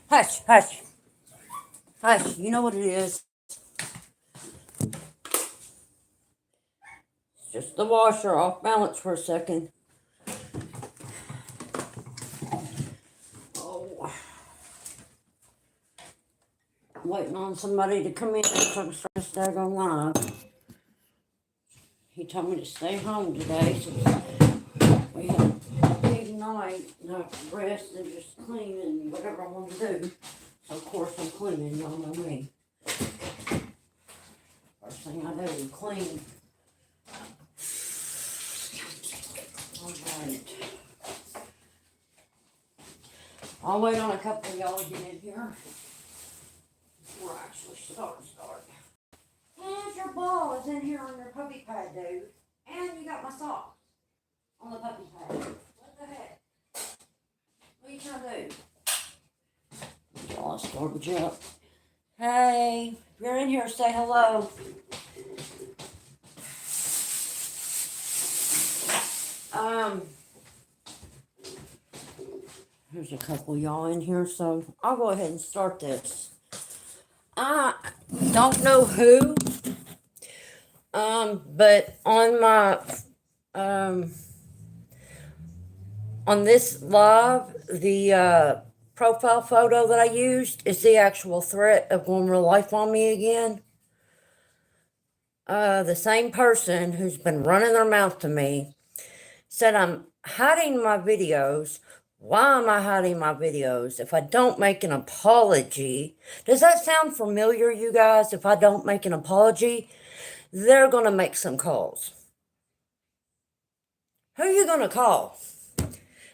Hush, hush, hush. You know what it is. It's just the washer off balance for a second. Oh, I'm waiting on somebody to come in so I can start this daggone live. He told me to stay home today, so we had a big night and I could rest and just clean and whatever I want to do. So of course I'm cleaning, y'all know me. First thing I do is clean. Alright. I'll wait on a couple of y'all to get in here before I actually start. And your ball is in here on your puppy pad, dude. And you got my socks on the puppy pad. What the heck? What are you trying to do? Get all this garbage up. Hey, if you're in here, say hello. There's a couple y'all in here, so I'll go ahead and start this. I don't know who, but on my, on this live, the, profile photo that I used is the actual threat of going real life on me again. The same person who's been running their mouth to me said I'm hiding my videos. Why am I hiding my videos? If I don't make an apology, does that sound familiar, you guys? If I don't make an apology, they're going to make some calls. Who are you going to call?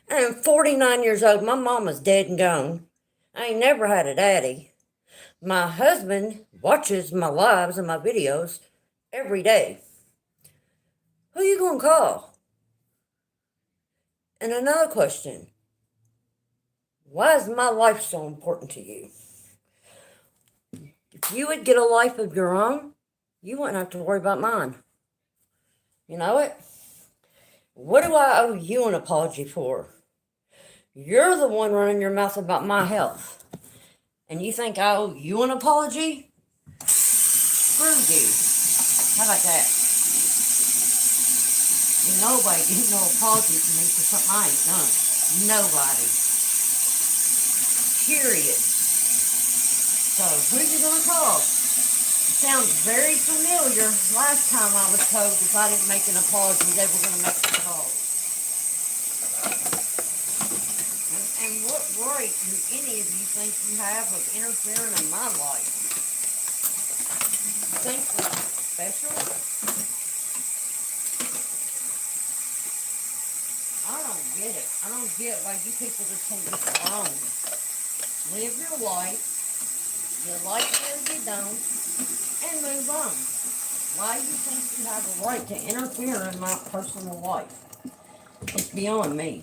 I'm 49 years old. My mama's dead and gone. I ain't never had a daddy. My husband watches my lives and my videos every day. Who are you going to call? And another question. Why is my life so important to you? If you would get a life of your own, you wouldn't have to worry about mine. You know it? What do I owe you an apology for? You're the one running your mouth about my health. And you think I owe you an apology? Screw you. How about that? And nobody gets no apology from me for something I ain't done. Nobody. Period. So, who you gonna call? Sounds very familiar. Last time I was told if I didn't make an apology, they were gonna make some calls. And what right do any of you think you have of interfering in my life? You think we're special? I don't get it. I don't get why you people just can't get along. Live your life. You like it or you don't. And move on. Why do you think you have a right to interfere in my personal life? It's beyond me.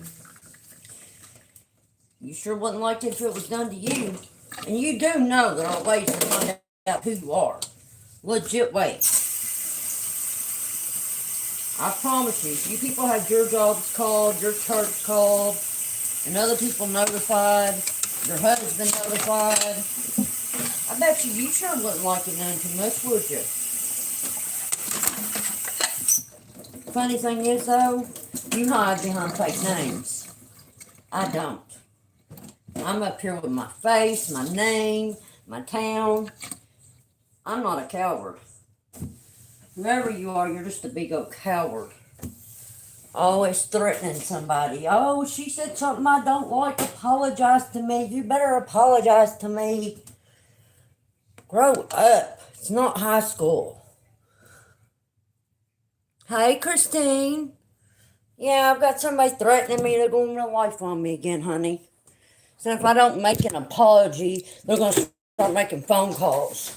You sure wouldn't like it if it was done to you. And you do know there are ways to find out who you are. Legit ways. I promise you, if you people had your jobs called, your church called, and other people notified, your husband notified, I bet you sure wouldn't like it none too much, would you? Funny thing is, though, you hide behind fake names. I don't. I'm up here with my face, my name, my town. I'm not a coward. Whoever you are, you're just a big old coward. Always threatening somebody. Oh, she said something I don't like. Apologize to me. You better apologize to me. Grow up. It's not high school. Hey, Christine. Yeah, I've got somebody threatening me. They're going real life on me again, honey. So if I don't make an apology, they're going to start making phone calls.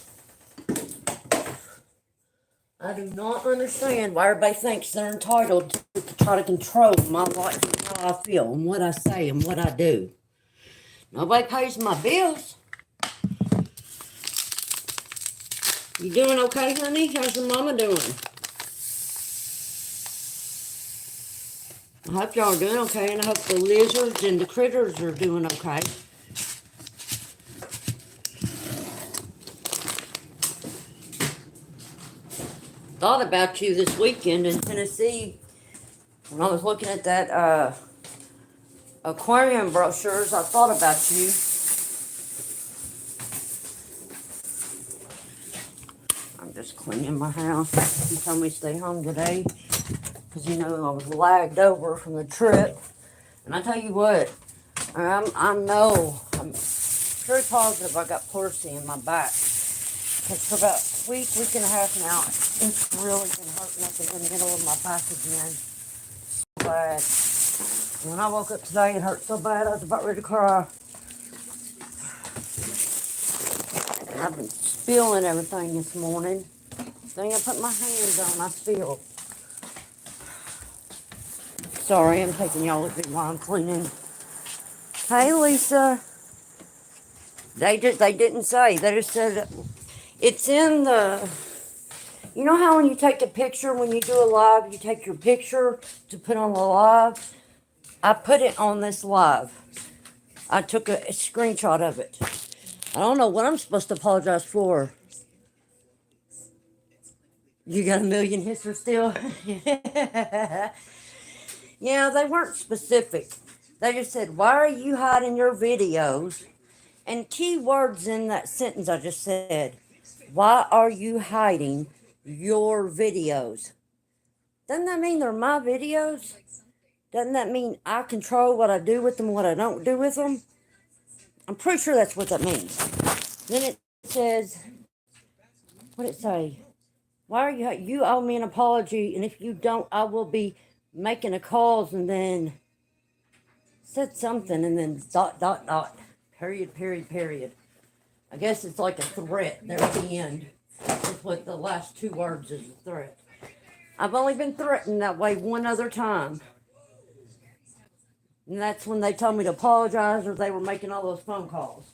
I do not understand why everybody thinks they're entitled to try to control my life and how I feel and what I say and what I do. Nobody pays my bills. You doing okay, honey? How's your mama doing? I hope y'all are doing okay, and I hope the lizards and the critters are doing okay. thought about you this weekend in Tennessee when I was looking at that aquarium brochures. I thought about you. I'm just cleaning my house. You told me to stay home today because you know I was lagged over from the trip. And I tell you what, I'm very positive I got pleurisy in my back. Because for about a week and a half now, it's really been hurting up in the middle of my back again. So bad. When I woke up today, it hurt so bad, I was about ready to cry. And I've been spilling everything this morning. Thing I put my hands on, I spilled. Sorry, I'm taking y'all with me while I'm cleaning. Hey, Lisa. They didn't say. They just said it's in the. You know how when you take a picture when you do a live, you take your picture to put on the live. I put it on this live. I took a screenshot of it. I don't know what I'm supposed to apologize for. You got a million hissers still? Yeah, they weren't specific. They just said, why are you hiding your videos? And key words in that sentence I just said, why are you hiding your videos? Doesn't that mean they're my videos? Doesn't that mean I control what I do with them, what I don't do with them? I'm pretty sure that's what that means. Then it says, what did it say? Why are you owe me an apology, and if you don't, I will be making a calls, and then said something, and then ... period. I guess it's like a threat there at the end. That's what the last two words is, a threat. I've only been threatened that way one other time. And that's when they told me to apologize or they were making all those phone calls.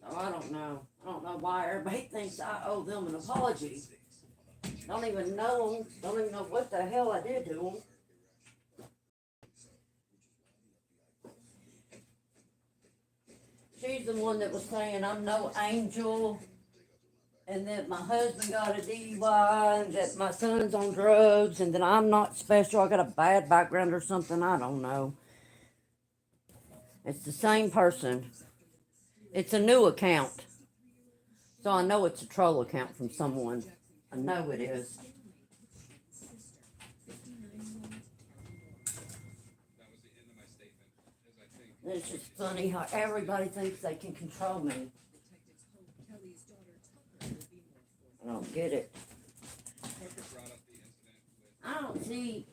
So I don't know. I don't know why everybody thinks I owe them an apology. Don't even know them. Don't even know what the hell I did to them. She's the one that was saying I'm no angel and that my husband got a DUI and that my son's on drugs and that I'm not special. I got a bad background or something. I don't know. It's the same person. It's a new account. So I know it's a troll account from someone. I know it is. It's just funny how everybody thinks they can control me. I don't get it. I don't see.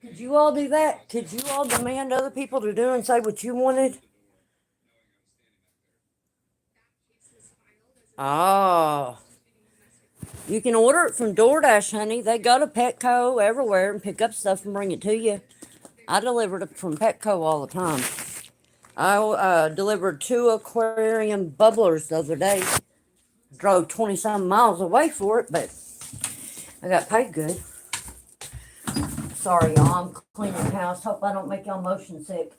Could you all do that? Could you all demand other people to do and say what you wanted? Oh. You can order it from DoorDash, honey. They go to Petco everywhere and pick up stuff and bring it to you. I delivered it from Petco all the time. I delivered 2 aquarium bubblers the other day. Drove 20-some miles away for it, but I got paid good. Sorry, y'all. I'm cleaning the house. Hope I don't make y'all motion sick.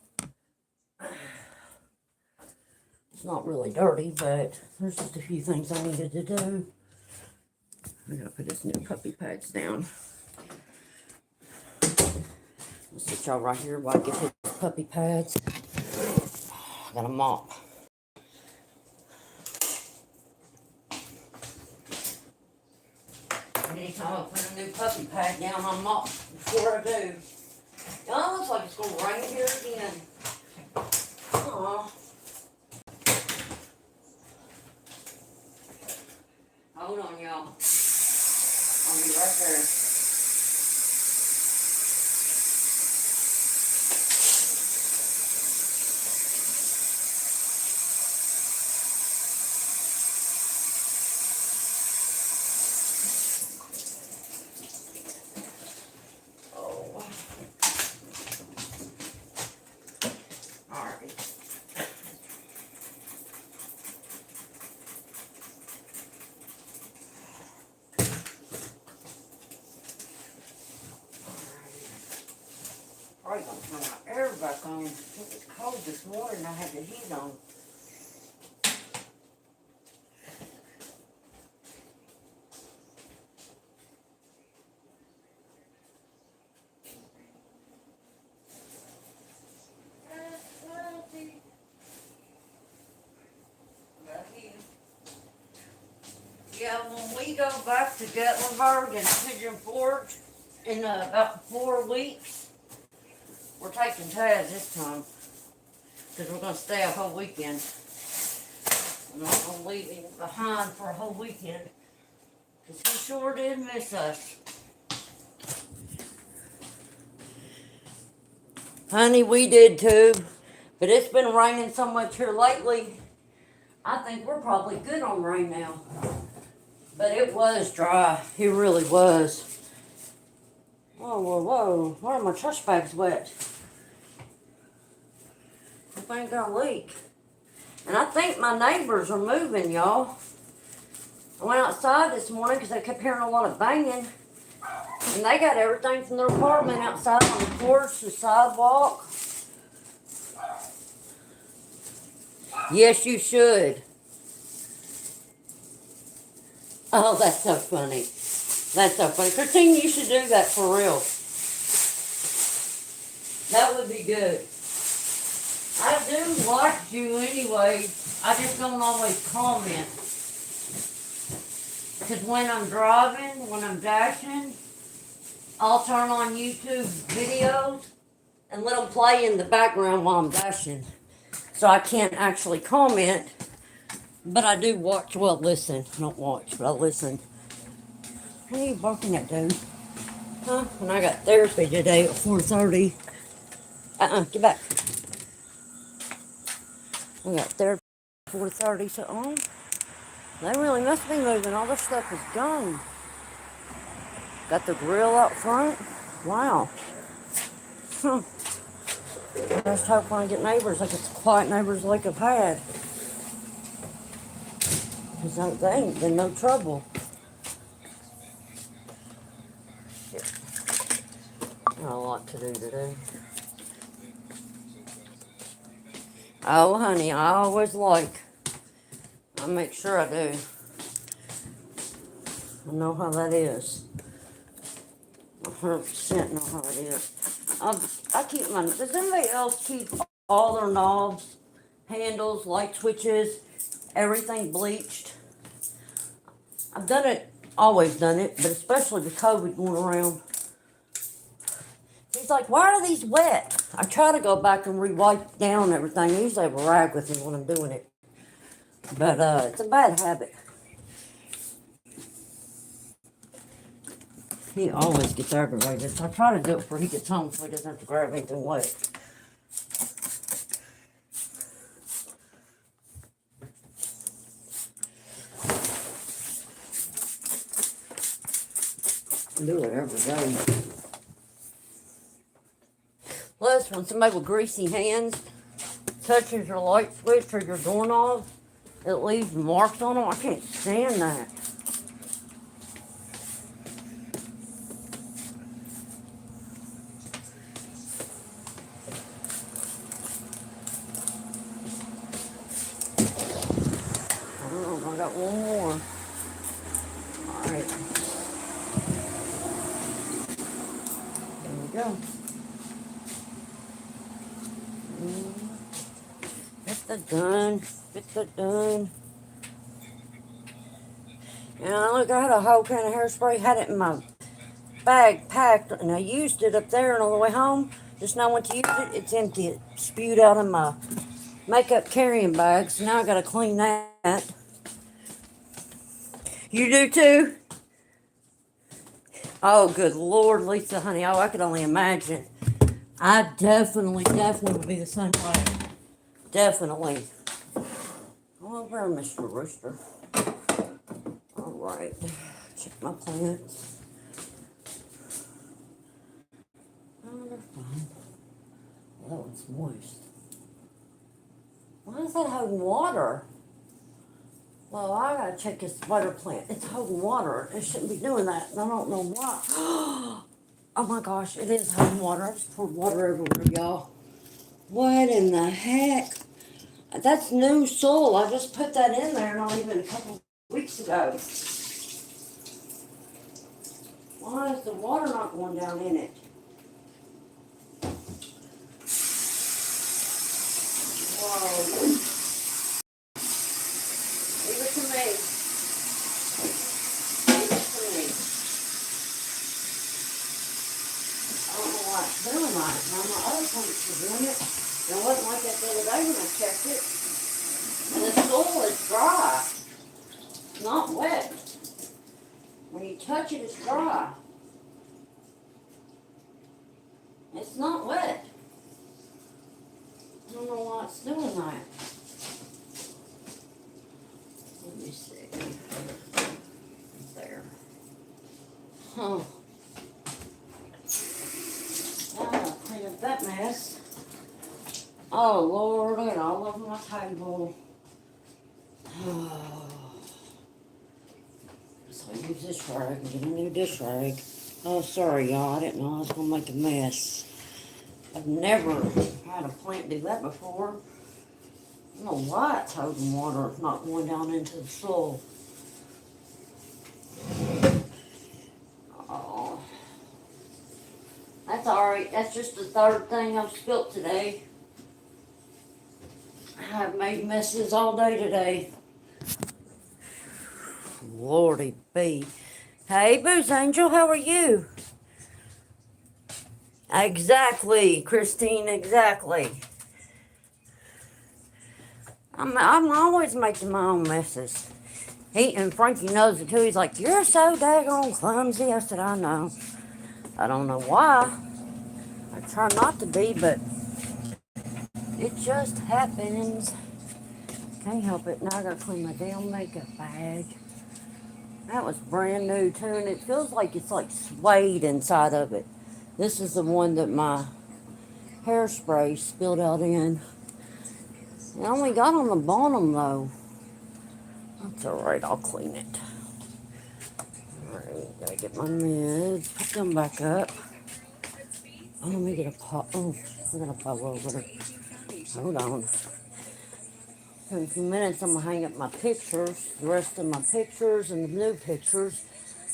It's not really dirty, but there's just a few things I needed to do. I gotta put this new puppy pads down. I'll sit y'all right here while I get his puppy pads. I got a mop. Anytime I put a new puppy pad down, I'll mop before I do. Y'all, looks like it's gonna rain here again. Aww. Hold on, y'all. I'll be right there. Probably gonna turn my air back on. It was cold this morning. I had the heat on. go back to Gatlinburg and Pigeon Forge in about 4 weeks. We're taking Taz this time because we're going to stay a whole weekend. I'm not going to leave him behind for a whole weekend because he sure did miss us. Honey, we did too, but it's been raining so much here lately. I think we're probably good on rain now. But it was dry. It really was. Whoa, whoa, whoa. Why are my trash bags wet? I think got a leak. And I think my neighbors are moving, y'all. I went outside this morning because I kept hearing a lot of banging. And they got everything from their apartment outside on the porch, the sidewalk. Yes, you should. Oh, that's so funny. That's so funny. Christine, you should do that for real. That would be good. I do watch you anyway. I just don't always comment. Because when I'm driving, when I'm dashing, I'll turn on YouTube videos and let them play in the background while I'm dashing. So I can't actually comment, but I do watch, well, listen. I don't watch, but I listen. What are you barking at, dude? Huh? And I got therapy today at 4:30. Get back. I got therapy at 4:30, so, oh, they really must be moving. All this stuff is gone. Got the grill out front. Wow. Huh. I just hope when I get neighbors, like it's quiet neighbors like I've had. Because they ain't been no trouble. Here. Got a lot to do today. Oh, honey, I always like. I make sure I do. I know how that is. 100% know how it is. I keep my. Does anybody else keep all their knobs, handles, light switches, everything bleached? I've done it, always done it, but especially with COVID going around. He's like, why are these wet? I try to go back and re-wipe down everything. I usually have a rag with me when I'm doing it. But it's a bad habit. He always gets aggravated. So I try to do it before he gets home so he doesn't have to grab anything wet. I do it every day. Plus, when somebody with greasy hands touches your light switch or your doorknob, it leaves marks on them. I can't stand that. I got one more. Alright. There we go. Get that done. Get that done. And look, I had a whole can of hairspray. Had it in my bag packed, and I used it up there, and on the way home, just now I went to use it. It's empty. It spewed out of my makeup carrying bag, so now I gotta clean that. You do too? Oh, good Lord, Lisa, honey. Oh, I could only imagine. I definitely would be the same way. Definitely. Oh, where, Mr. Rooster? All right. Check my plants. Oh, they're fine. That one's moist. Why is that holding water? Well, I gotta check this spider plant. It's holding water. It shouldn't be doing that. And I don't know why. Oh my gosh, it is holding water. I just poured water everywhere, y'all. What in the heck? That's new soil. I just put that in there not even a couple weeks ago. Why is the water not going down in it? Whoa. Leave it to me. Now my other plants were doing it. And it wasn't like that the other day when I checked it. And the soil is dry. Not wet. When you touch it, it's dry. It's not wet. I don't know why it's doing that. Let me see. There. Huh. I'm gonna clean up that mess. Oh Lord, look at all over my table. So I use this rag and get a new dish rag. Oh, sorry y'all, I didn't know I was gonna make a mess. I've never had a plant do that before. I don't know why it's holding water not going down into the soil. Oh, that's alright. That's just the third thing I've spilt today. I've made messes all day today. Lordy be. Hey, Booze Angel, how are you? Exactly, Christine, exactly. I'm always making my own messes. And Frankie knows it too. He's like, you're so daggone clumsy. I said, I know. I don't know why. I try not to be, but it just happens. Can't help it. Now I gotta clean my damn makeup bag. That was brand new too, and it feels like it's like suede inside of it. This is the one that my hairspray spilled out in. It only got on the bottom though. That's alright, I'll clean it. Alright, gotta get my mids. Put them back up. Oh, let me get a pot. Oh, I got a pot over. Hold on. In a few minutes, I'm going to hang up my pictures, the rest of my pictures and the new pictures.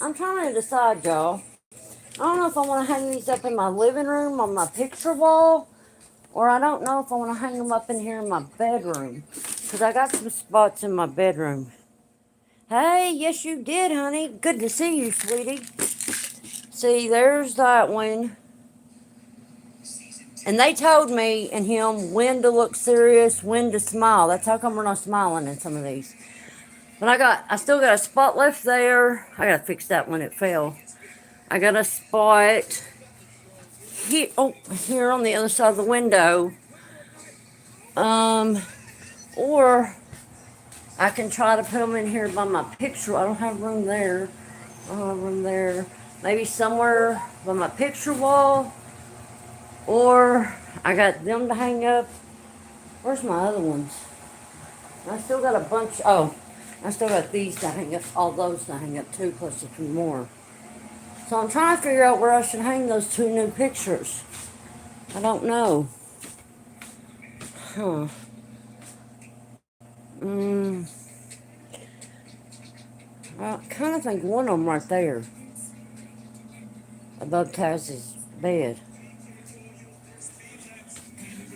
I'm trying to decide, y'all. I don't know if I want to hang these up in my living room on my picture wall, or I don't know if I want to hang them up in here in my bedroom, because I got some spots in my bedroom. Hey, yes you did, honey. Good to see you, sweetie. See, there's that one. And they told me and him when to look serious, when to smile. That's how come we're not smiling in some of these. But I still got a spot left there. I gotta fix that when it fell. I got a spot here, here on the other side of the window. Or I can try to put them in here by my picture. I don't have room there. I don't have room there. Maybe somewhere by my picture wall. Or I got them to hang up. Where's my other ones? I still got a bunch. Oh, I still got these to hang up. All those to hang up too, plus a few more. So I'm trying to figure out where I should hang those two new pictures. I don't know. Huh. I kind of think one of them right there. Above Taz's bed.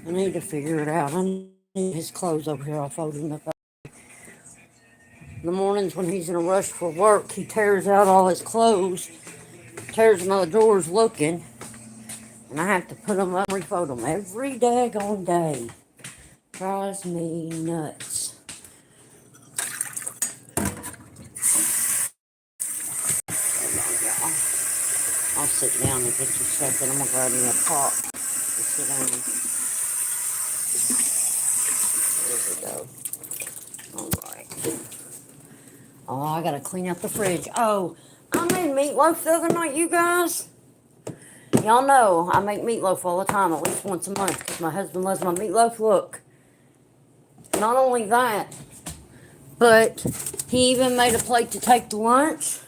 I need to figure it out. I need his clothes over here. I'll fold them up. In the mornings when he's in a rush for work, he tears out all his clothes, tears them out of the drawers looking, and I have to put them up and refold them every daggone day. Drives me nuts. I'll sit down in just a second. I'm going to grab me a pot to sit down. There we go. Alright. Oh, I got to clean out the fridge. Oh, I made meatloaf the other night, you guys. Y'all know I make meatloaf all the time, at least once a month, because my husband loves my meatloaf. Look. Not only that, but he even made a plate to take to lunch.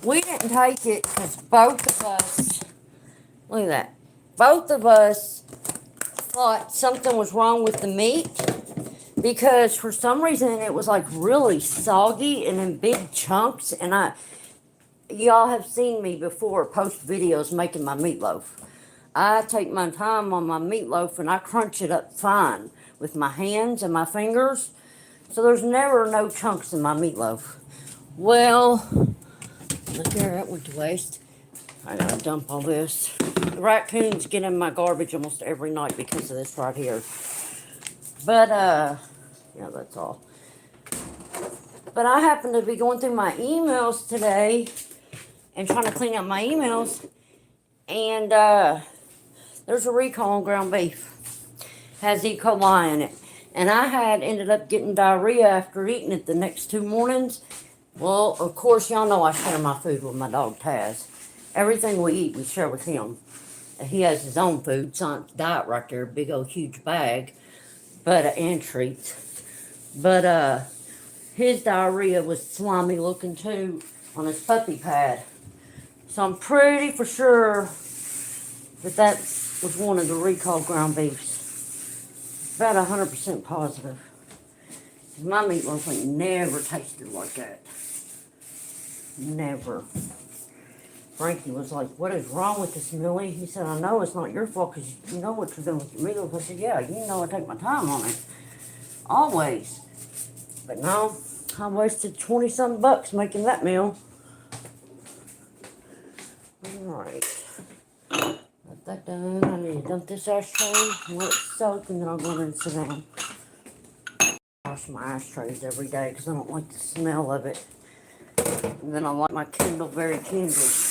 We didn't take it because both of us, look at that, both of us thought something was wrong with the meat because for some reason it was like really soggy and in big chunks. And y'all have seen me before post videos making my meatloaf. I take my time on my meatloaf and I crunch it up fine with my hands and my fingers. So there's never no chunks in my meatloaf. Well, look there, that went to waste. I gotta dump all this. The raccoons get in my garbage almost every night because of this right here. But, yeah, that's all. But I happen to be going through my emails today and trying to clean up my emails. And, there's a recall on ground beef. Has E. coli in it. And I had ended up getting diarrhea after eating it the next 2 mornings. Well, of course, y'all know I share my food with my dog, Taz. Everything we eat, we share with him. He has his own food, Science Diet right there, big old huge bag, and treats. But, his diarrhea was slimy looking too on his puppy pad. So I'm pretty for sure that was one of the recall ground beefs. About 100% positive. My meatloaf ain't never tasted like that. Never. Frankie was like, "What is wrong with this, Millie?" He said, "I know it's not your fault because you know what you're doing with your meatloaf." I said, "Yeah, you know I take my time on it. Always." But no, I wasted 20-something bucks making that meal. Alright. Got that done. I need to dump this ashtray, let it soak, and then I'll go in and sit down. Wash my ashtrays every day because I don't like the smell of it. And then I like my Kindleberry candles.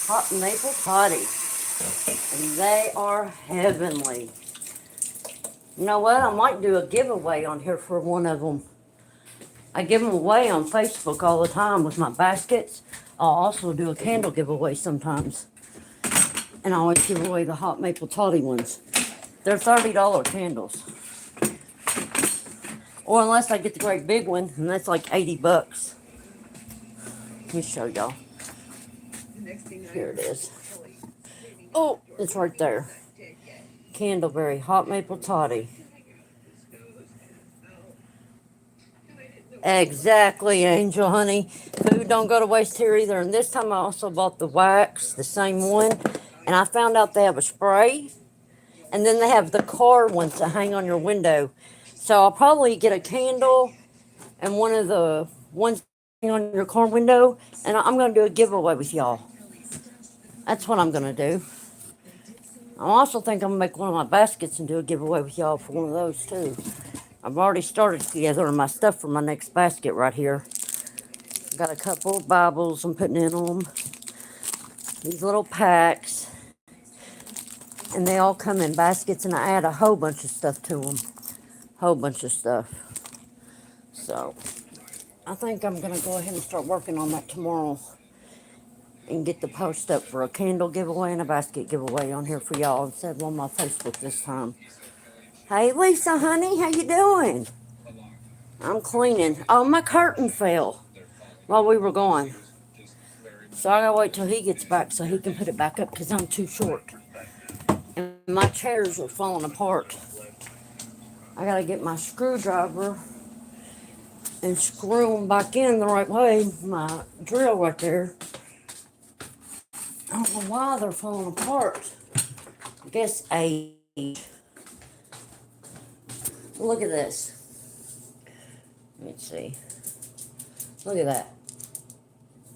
Hot maple toddy. And they are heavenly. You know what? I might do a giveaway on here for one of them. I give them away on Facebook all the time with my baskets. I'll also do a candle giveaway sometimes. And I always give away the hot maple toddy ones. They're $30 candles. Or unless I get the great big one, and that's like 80 bucks. Let me show y'all. Here it is. Oh, it's right there. Candleberry hot maple toddy. Exactly, Angel, honey. Food don't go to waste here either. And this time I also bought the wax, the same one. And I found out they have a spray. And then they have the car ones that hang on your window. So I'll probably get a candle and one of the ones on your car window. And I'm going to do a giveaway with y'all. That's what I'm going to do. I also think I'm going to make one of my baskets and do a giveaway with y'all for one of those too. I've already started gathering my stuff for my next basket right here. Got a couple of Bibles I'm putting in them. These little packs. And they all come in baskets, and I add a whole bunch of stuff to them. Whole bunch of stuff. So, I think I'm going to go ahead and start working on that tomorrow. And get the post up for a candle giveaway and a basket giveaway on here for y'all instead of on my Facebook this time. Hey, Lisa, honey, how you doing? I'm cleaning. Oh, my curtain fell while we were gone. So I gotta wait till he gets back so he can put it back up because I'm too short. And my chairs are falling apart. I gotta get my screwdriver and screw them back in the right way. My drill right there. I don't know why they're falling apart. I guess age. Look at this. Let's see. Look at that.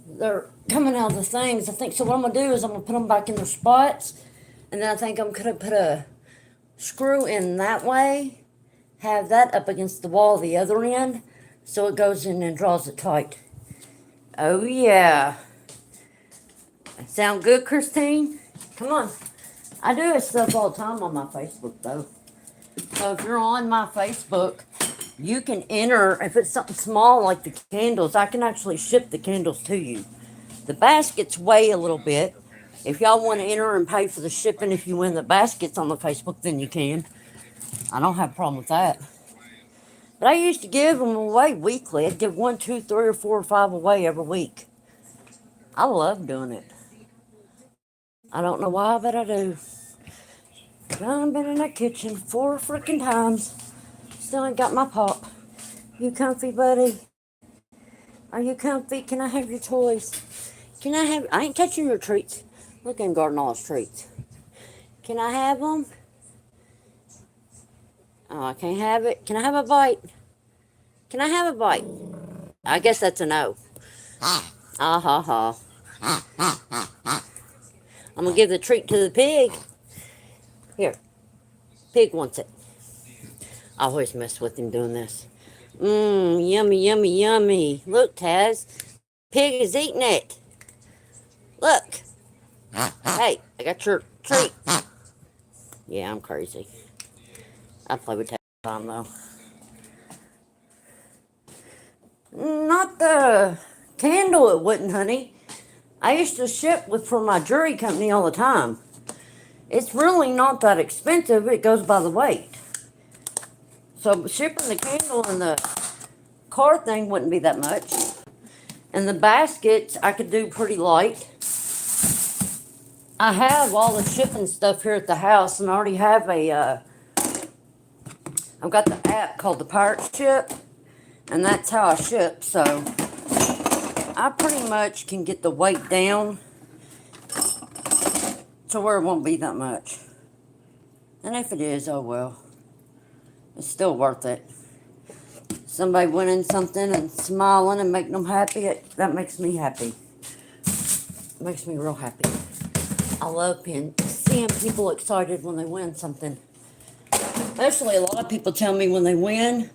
They're coming out of the things. I think so. What I'm gonna do is I'm gonna put them back in their spots, and then I think I'm gonna put a screw in that way. Have that up against the wall the other end, so it goes in and draws it tight. Oh yeah. Sound good, Christine? Come on. I do this stuff all the time on my Facebook though. So if you're on my Facebook, you can enter, if it's something small like the candles, I can actually ship the candles to you. The baskets weigh a little bit. If y'all want to enter and pay for the shipping, if you win the baskets on the Facebook, then you can. I don't have a problem with that. But I used to give them away weekly. I'd give 1, 2, 3, or 4 or 5 away every week. I love doing it. I don't know why, but I do. I've been in that kitchen 4 freaking times. Still ain't got my pop. You comfy, buddy? Are you comfy? Can I have your toys? Can I have... I ain't touching your treats. Look, I'm guarding all his treats. Can I have them? Oh, I can't have it. Can I have a bite? Can I have a bite? I guess that's a no. Ah ha ha. I'm gonna give the treat to the pig. Here, pig wants it. I always mess with him doing this. Mmm, yummy, yummy, yummy. Look, Taz, pig is eating it. Look. Hey, I got your treat. Yeah, I'm crazy. I play with Taz all the time though. Not the candle, it wouldn't, honey. I used to ship with for my jewelry company all the time. It's really not that expensive. It goes by the weight. So shipping the candle and the card thing wouldn't be that much. And the baskets I could do pretty light. I have all the shipping stuff here at the house, and I already have I've got the app called the Pirate Ship, and that's how I ship. So I pretty much can get the weight down to where it won't be that much. And if it is, oh well. It's still worth it. Somebody winning something and smiling and making them happy, that makes me happy. It makes me real happy. I love seeing people excited when they win something. Especially a lot of people tell me when they win,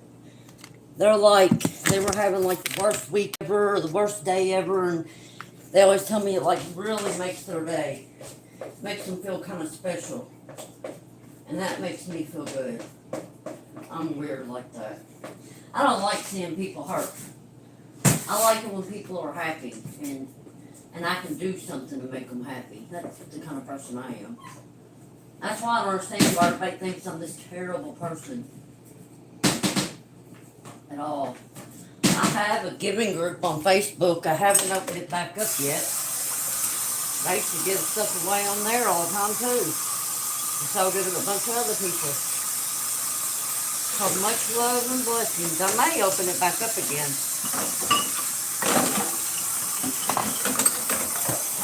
they're like, they were having like the worst week ever or the worst day ever, and they always tell me it like really makes their day. Makes them feel kind of special. And that makes me feel good. I'm weird like that. I don't like seeing people hurt. I like it when people are happy and I can do something to make them happy. That's the kind of person I am. That's why I don't understand why everybody thinks I'm this terrible person. At all. I have a giving group on Facebook. I haven't opened it back up yet. I used to give stuff away on there all the time too. And so did a bunch of other people. Called Much Love and Blessings. I may open it back up again.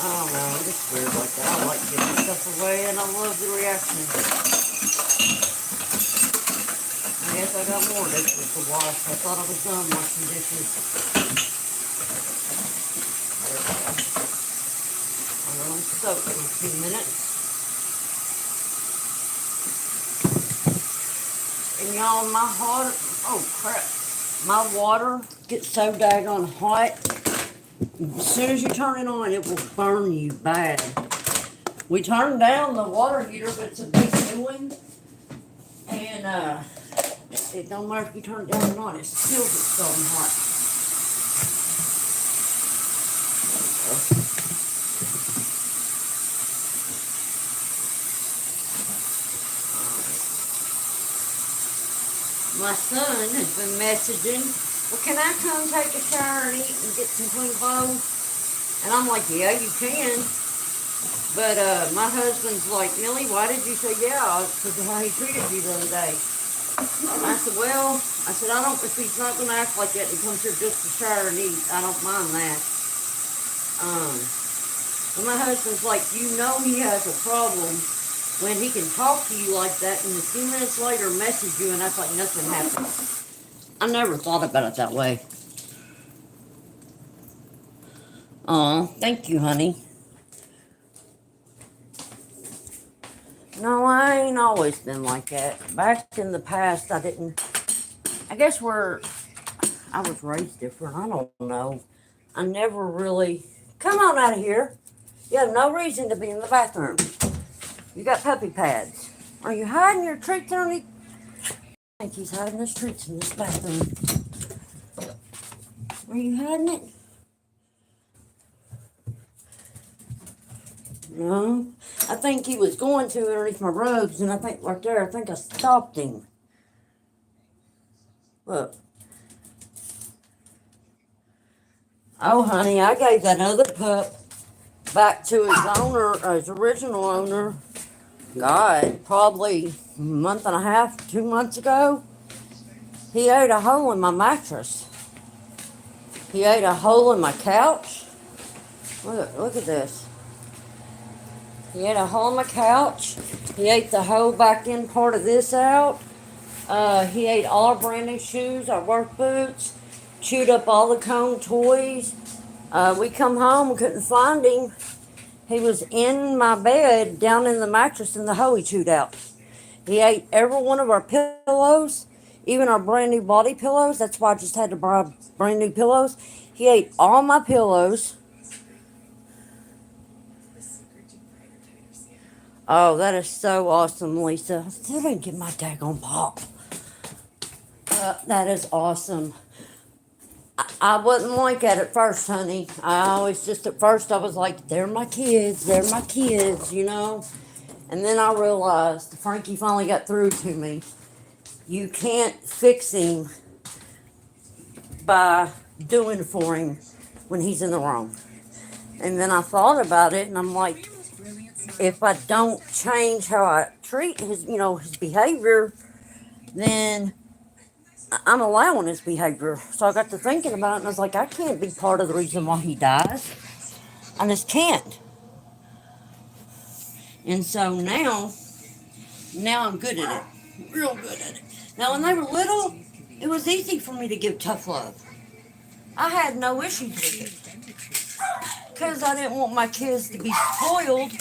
I don't know, I'm just weird like that. I like giving stuff away and I love the reaction. I guess I got more dishes to wash. I thought I was done washing dishes. There we go. I'm going to soak for a few minutes. And y'all, my water, oh crap, my water gets so daggone hot. As soon as you turn it on, it will burn you bad. We turned down the water heater, but it's a big new one. And it don't matter if you turn it down or not, it still gets so hot. My son has been messaging, well, can I come take a shower and eat and get some clean clothes? And I'm like, yeah, you can. But my husband's like, Millie, why did you say yeah? Because of how he treated you the other day. I said, well, if he's not going to act like that and he comes here just to shower and eat, I don't mind that. And my husband's like, you know he has a problem when he can talk to you like that and a few minutes later message you and act like nothing happened. I never thought about it that way. Aw, thank you, honey. No, I ain't always been like that. Back in the past, I guess I was raised different. I don't know. I never really, come on out of here. You have no reason to be in the bathroom. You got puppy pads. Are you hiding your treats underneath? I think he's hiding his treats in this bathroom. Are you hiding it? No. I think he was going to underneath my robes, and I think right there, I think I stopped him. Look. Oh, honey, I gave that other pup back to his owner, his original owner. God, probably a month and a half, 2 months ago. He ate a hole in my mattress. He ate a hole in my couch. Look at this. He ate a hole in my couch. He ate the whole back end part of this out. He ate all our brand new shoes, our work boots. Chewed up all the cone toys. We come home, we couldn't find him. He was in my bed, down in the mattress, and the hoe he chewed out. He ate every one of our pillows, even our brand new body pillows. That's why I just had to buy brand new pillows. He ate all my pillows. Oh, that is so awesome, Lisa. I still didn't get my daggone pop. That is awesome. I wasn't like that at first, honey. I always just at first I was like, they're my kids, you know. And then I realized Frankie finally got through to me. You can't fix him by doing for him when he's in the wrong. And then I thought about it, and I'm like, if I don't change how I treat his, his behavior, then I'm allowing his behavior. So I got to thinking about it, and I was like, I can't be part of the reason why he dies. I just can't. And so now I'm good at it, real good at it. Now, when they were little, it was easy for me to give tough love. I had no issues with it because I didn't want my kids to be spoiled,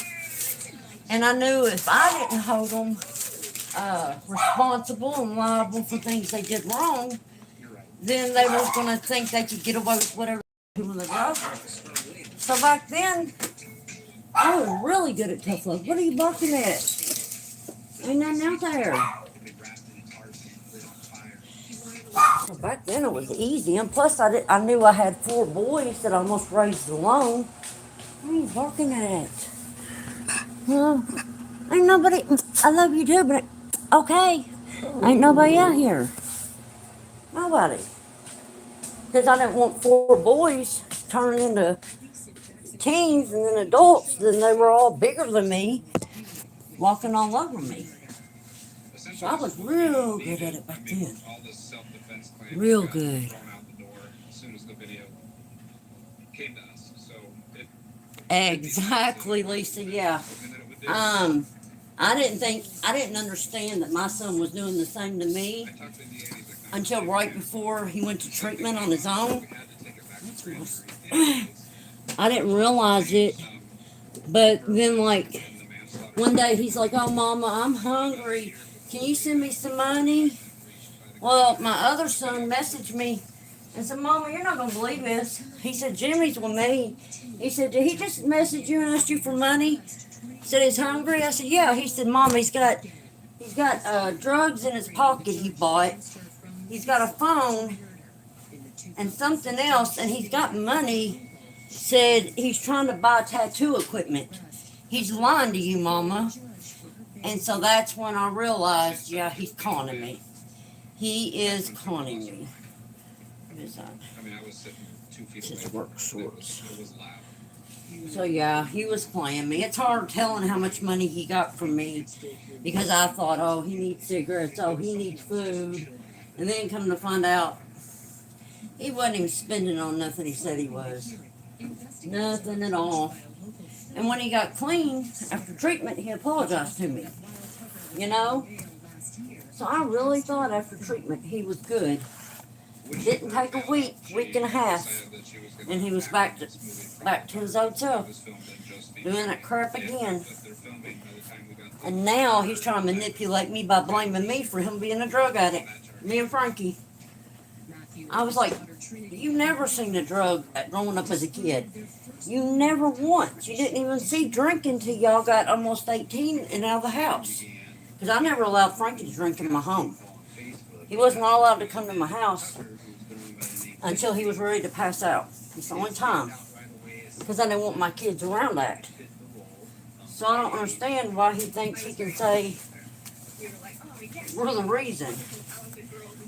and I knew if I didn't hold them responsible and liable for things they did wrong, then they were going to think they could get away with whatever they do when they grow up. So back then, I was really good at tough love. What are you barking at? Ain't nothing out there. So back then it was easy, and plus I knew I had 4 boys that I almost raised alone. What are you barking at? Huh? Ain't nobody. I love you too, but okay, ain't nobody out here. Nobody. Because I didn't want 4 boys turning into teens and then adults. Then they were all bigger than me, walking all over me. So I was real good at it back then. Real good. Exactly, Lisa. Yeah. I didn't understand that my son was doing the same to me until right before he went to treatment on his own. I didn't realize it, but then like one day he's like, "Oh, Mama, I'm hungry. Can you send me some money?" Well, my other son messaged me and said, "Mama, you're not gonna believe this." He said, "Jimmy's with me." He said, "Did he just message you and ask you for money?" He said, "He's hungry." I said, "Yeah." He said, "Mom, he's got drugs in his pocket he bought. He's got a phone and something else, and he's got money." Said he's trying to buy tattoo equipment. He's lying to you, Mama. And so that's when I realized, yeah, he's conning me. He is conning me. What is that? It's his work shorts. So yeah, he was playing me. It's hard telling how much money he got from me because I thought, oh, he needs cigarettes, oh, he needs food. And then come to find out, he wasn't even spending on nothing he said he was. Nothing at all. And when he got clean after treatment, he apologized to me. You know? So I really thought after treatment he was good. Didn't take a week and a half, and he was back to his old self, doing that crap again. And now he's trying to manipulate me by blaming me for him being a drug addict. Me and Frankie. I was like, you never seen a drug growing up as a kid. You never once. You didn't even see drinking till y'all got almost 18 and out of the house. Because I never allowed Frankie to drink in my home. He wasn't allowed to come to my house until he was ready to pass out. It's the only time. Because I didn't want my kids around that. So I don't understand why he thinks he can say we're the reason.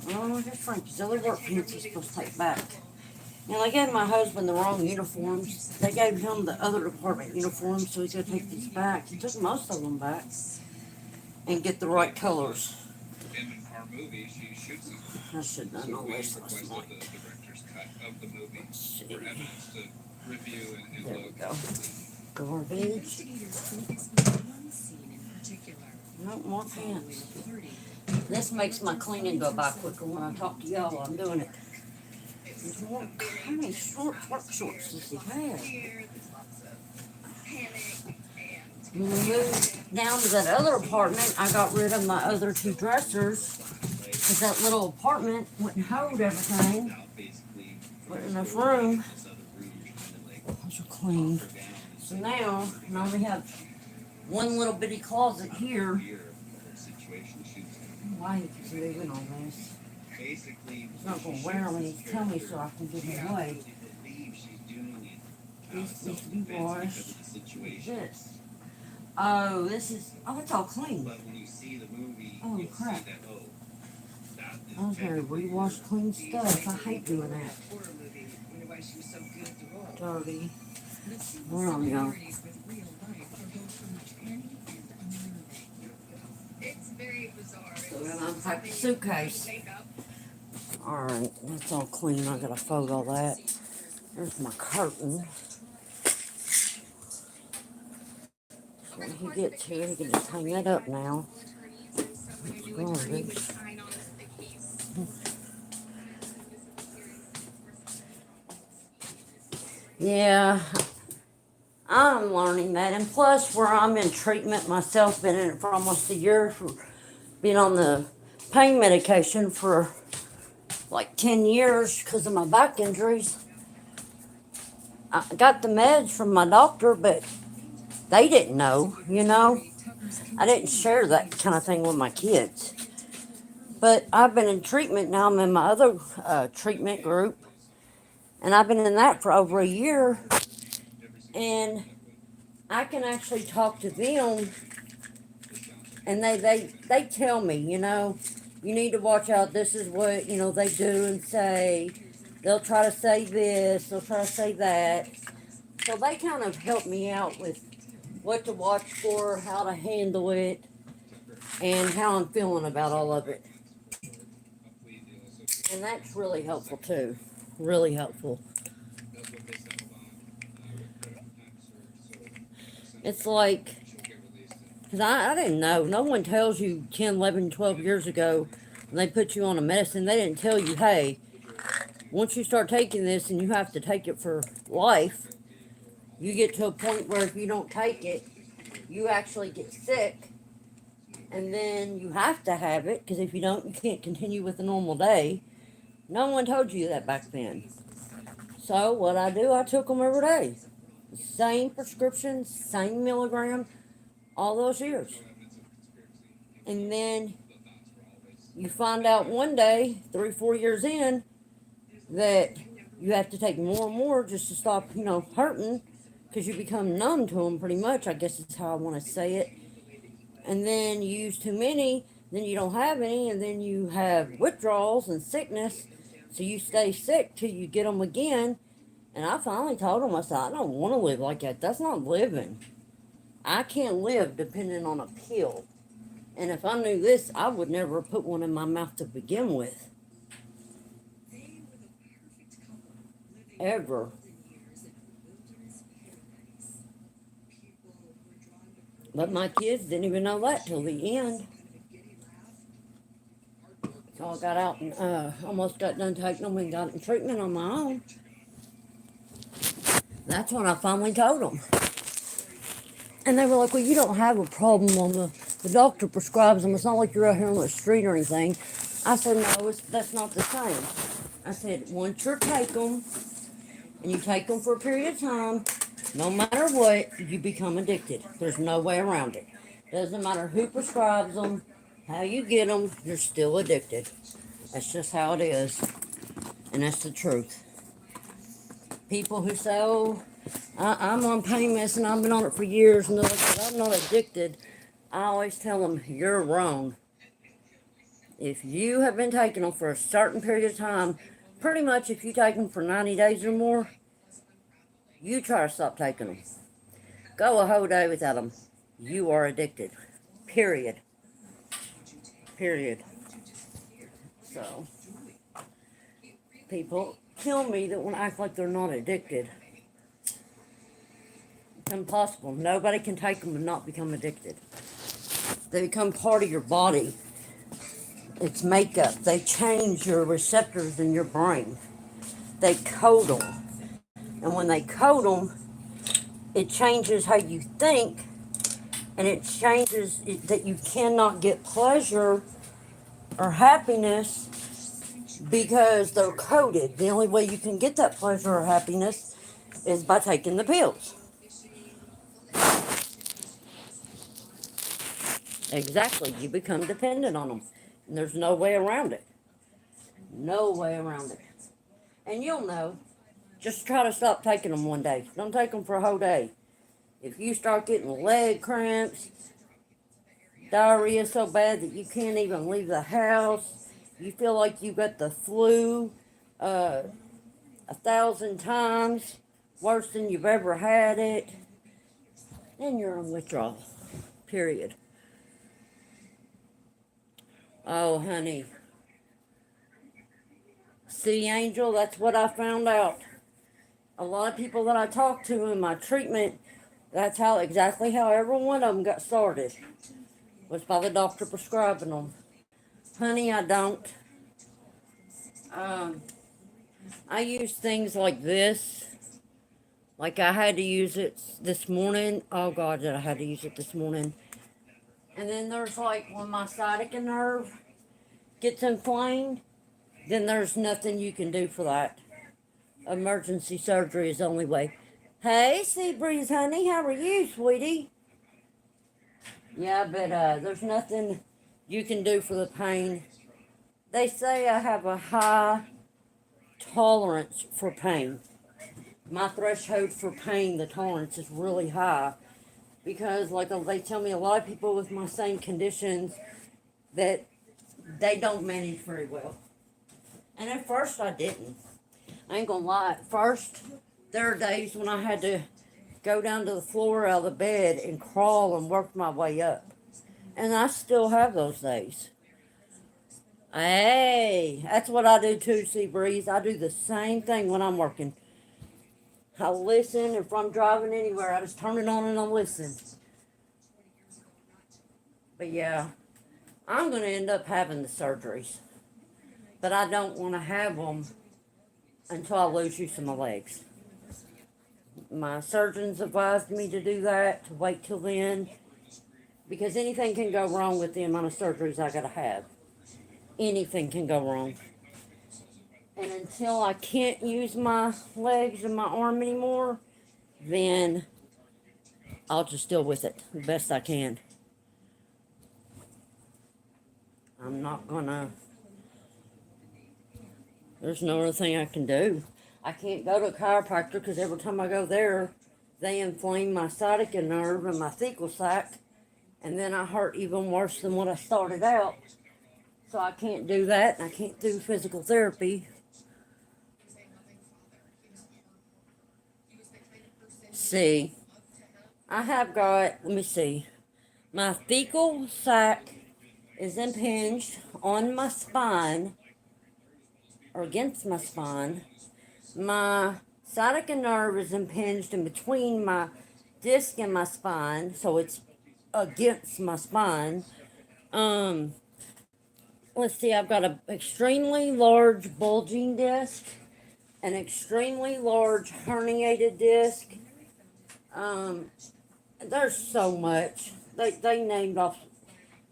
Well, here's Frankie's other work pants he's supposed to take back. And they gave my husband the wrong uniforms. They gave him the other department uniforms, so he's going to take these back. He took most of them back and get the right colors. I should have done all this last night. Let's see. There we go. Garbage. No more pants. This makes my cleaning go by quicker when I talk to y'all while I'm doing it. How many work shorts does he have? When we moved down to that other apartment, I got rid of my other two dressers because that little apartment wouldn't hold everything. Wasn't enough room. Those are clean. So now I only have one little bitty closet here. Why he keeps moving on this? He's not going to wear them and he's telling me so I can give them away. These need to be washed. This. Oh, this is. Oh, it's all clean. Oh, crap. I was going to rewash clean stuff. I hate doing that. Dirty. Where are we going? So then I'll unpack the suitcase. Alright, that's all clean. I gotta fold all that. There's my curtain. So when he gets here, he can just hang that up now. Garbage. Yeah, I'm learning that. And plus, where I'm in treatment myself, been in it for almost a year, for being on the pain medication for like 10 years because of my back injuries. I got the meds from my doctor, but they didn't know, you know. I didn't share that kind of thing with my kids. But I've been in treatment now. I'm in my other treatment group. And I've been in that for over a year. And I can actually talk to them. And they tell me, you know, you need to watch out. This is what, you know, they do and say. They'll try to say this. They'll try to say that. So they kind of help me out with what to watch for, how to handle it, and how I'm feeling about all of it. And that's really helpful too. Really helpful. It's like, because I didn't know. No one tells you 10, 11, 12 years ago when they put you on a medicine, they didn't tell you, hey, once you start taking this and you have to take it for life, you get to a point where if you don't take it, you actually get sick. And then you have to have it, because if you don't, you can't continue with a normal day. No one told you that back then. So what I do, I took them every day. Same prescription, same milligram, all those years. And then you find out one day, 3, 4 years in, that you have to take more and more just to stop, you know, hurting, because you become numb to them pretty much, I guess is how I want to say it. And then you use too many, then you don't have any, and then you have withdrawals and sickness, so you stay sick till you get them again. And I finally told him, I said, I don't want to live like that. That's not living. I can't live depending on a pill. And if I knew this, I would never put one in my mouth to begin with. Ever. But my kids didn't even know that till the end. So I got out and almost got done taking them and got in treatment on my own. That's when I finally told them. And they were like, well, you don't have a problem on the doctor prescribes them. It's not like you're out here on the street or anything. I said, no, that's not the same. I said, once you take them, and you take them for a period of time, no matter what, you become addicted. There's no way around it. Doesn't matter who prescribes them, how you get them, you're still addicted. That's just how it is. And that's the truth. People who say, oh, I'm on pain medicine, I've been on it for years, and they're like, I'm not addicted. I always tell them, you're wrong. If you have been taking them for a certain period of time, pretty much if you take them for 90 days or more, you try to stop taking them. Go a whole day without them. You are addicted. Period. Period. So, people kill me that want to act like they're not addicted. It's impossible. Nobody can take them and not become addicted. They become part of your body. It's makeup. They change your receptors in your brain. they coat them. And when they coat them, it changes how you think, and it changes that you cannot get pleasure or happiness because they're coated. The only way you can get that pleasure or happiness is by taking the pills. Exactly. You become dependent on them. And there's no way around it. No way around it. And you'll know. Just try to stop taking them one day. Don't take them for a whole day. If you start getting leg cramps, diarrhea so bad that you can't even leave the house, you feel like you got the flu 1,000 times, worse than you've ever had it, then you're on withdrawal. Period. Oh, honey. See, Angel, that's what I found out. A lot of people that I talked to in my treatment, that's exactly how every one of them got started. Was by the doctor prescribing them. Honey, I don't. I use things like this. Like I had to use it this morning. Oh God, did I had to use it this morning. And then there's like when my sciatica nerve gets inflamed, then there's nothing you can do for that. Emergency surgery is the only way. Hey, Sea Breeze, honey, how are you, sweetie? Yeah, but there's nothing you can do for the pain. They say I have a high tolerance for pain. My threshold for pain, the tolerance is really high. Because, like they tell me, a lot of people with my same conditions that they don't manage very well. And at first I didn't. I ain't gonna lie. At first, there are days when I had to go down to the floor out of the bed and crawl and work my way up. And I still have those days. Hey, that's what I do too, Sea Breeze. I do the same thing when I'm working. I listen. If I'm driving anywhere, I just turn it on and I listen. But yeah, I'm going to end up having the surgeries. But I don't want to have them until I lose use of my legs. My surgeons advised me to do that, to wait till then, because anything can go wrong with the amount of surgeries I got to have. Anything can go wrong. And until I can't use my legs and my arm anymore, then I'll just deal with it the best I can. I'm not gonna, there's no other thing I can do. I can't go to a chiropractor because every time I go there, they inflame my sciatica nerve and my thecal sac, and then I hurt even worse than what I started out. So I can't do that, and I can't do physical therapy. See, I have got, let me see, my thecal sac is impinged on my spine, or against my spine. My sciatica nerve is impinged in between my disc and my spine, so it's against my spine. Let's see, I've got an extremely large bulging disc, an extremely large herniated disc. There's so much. They named off.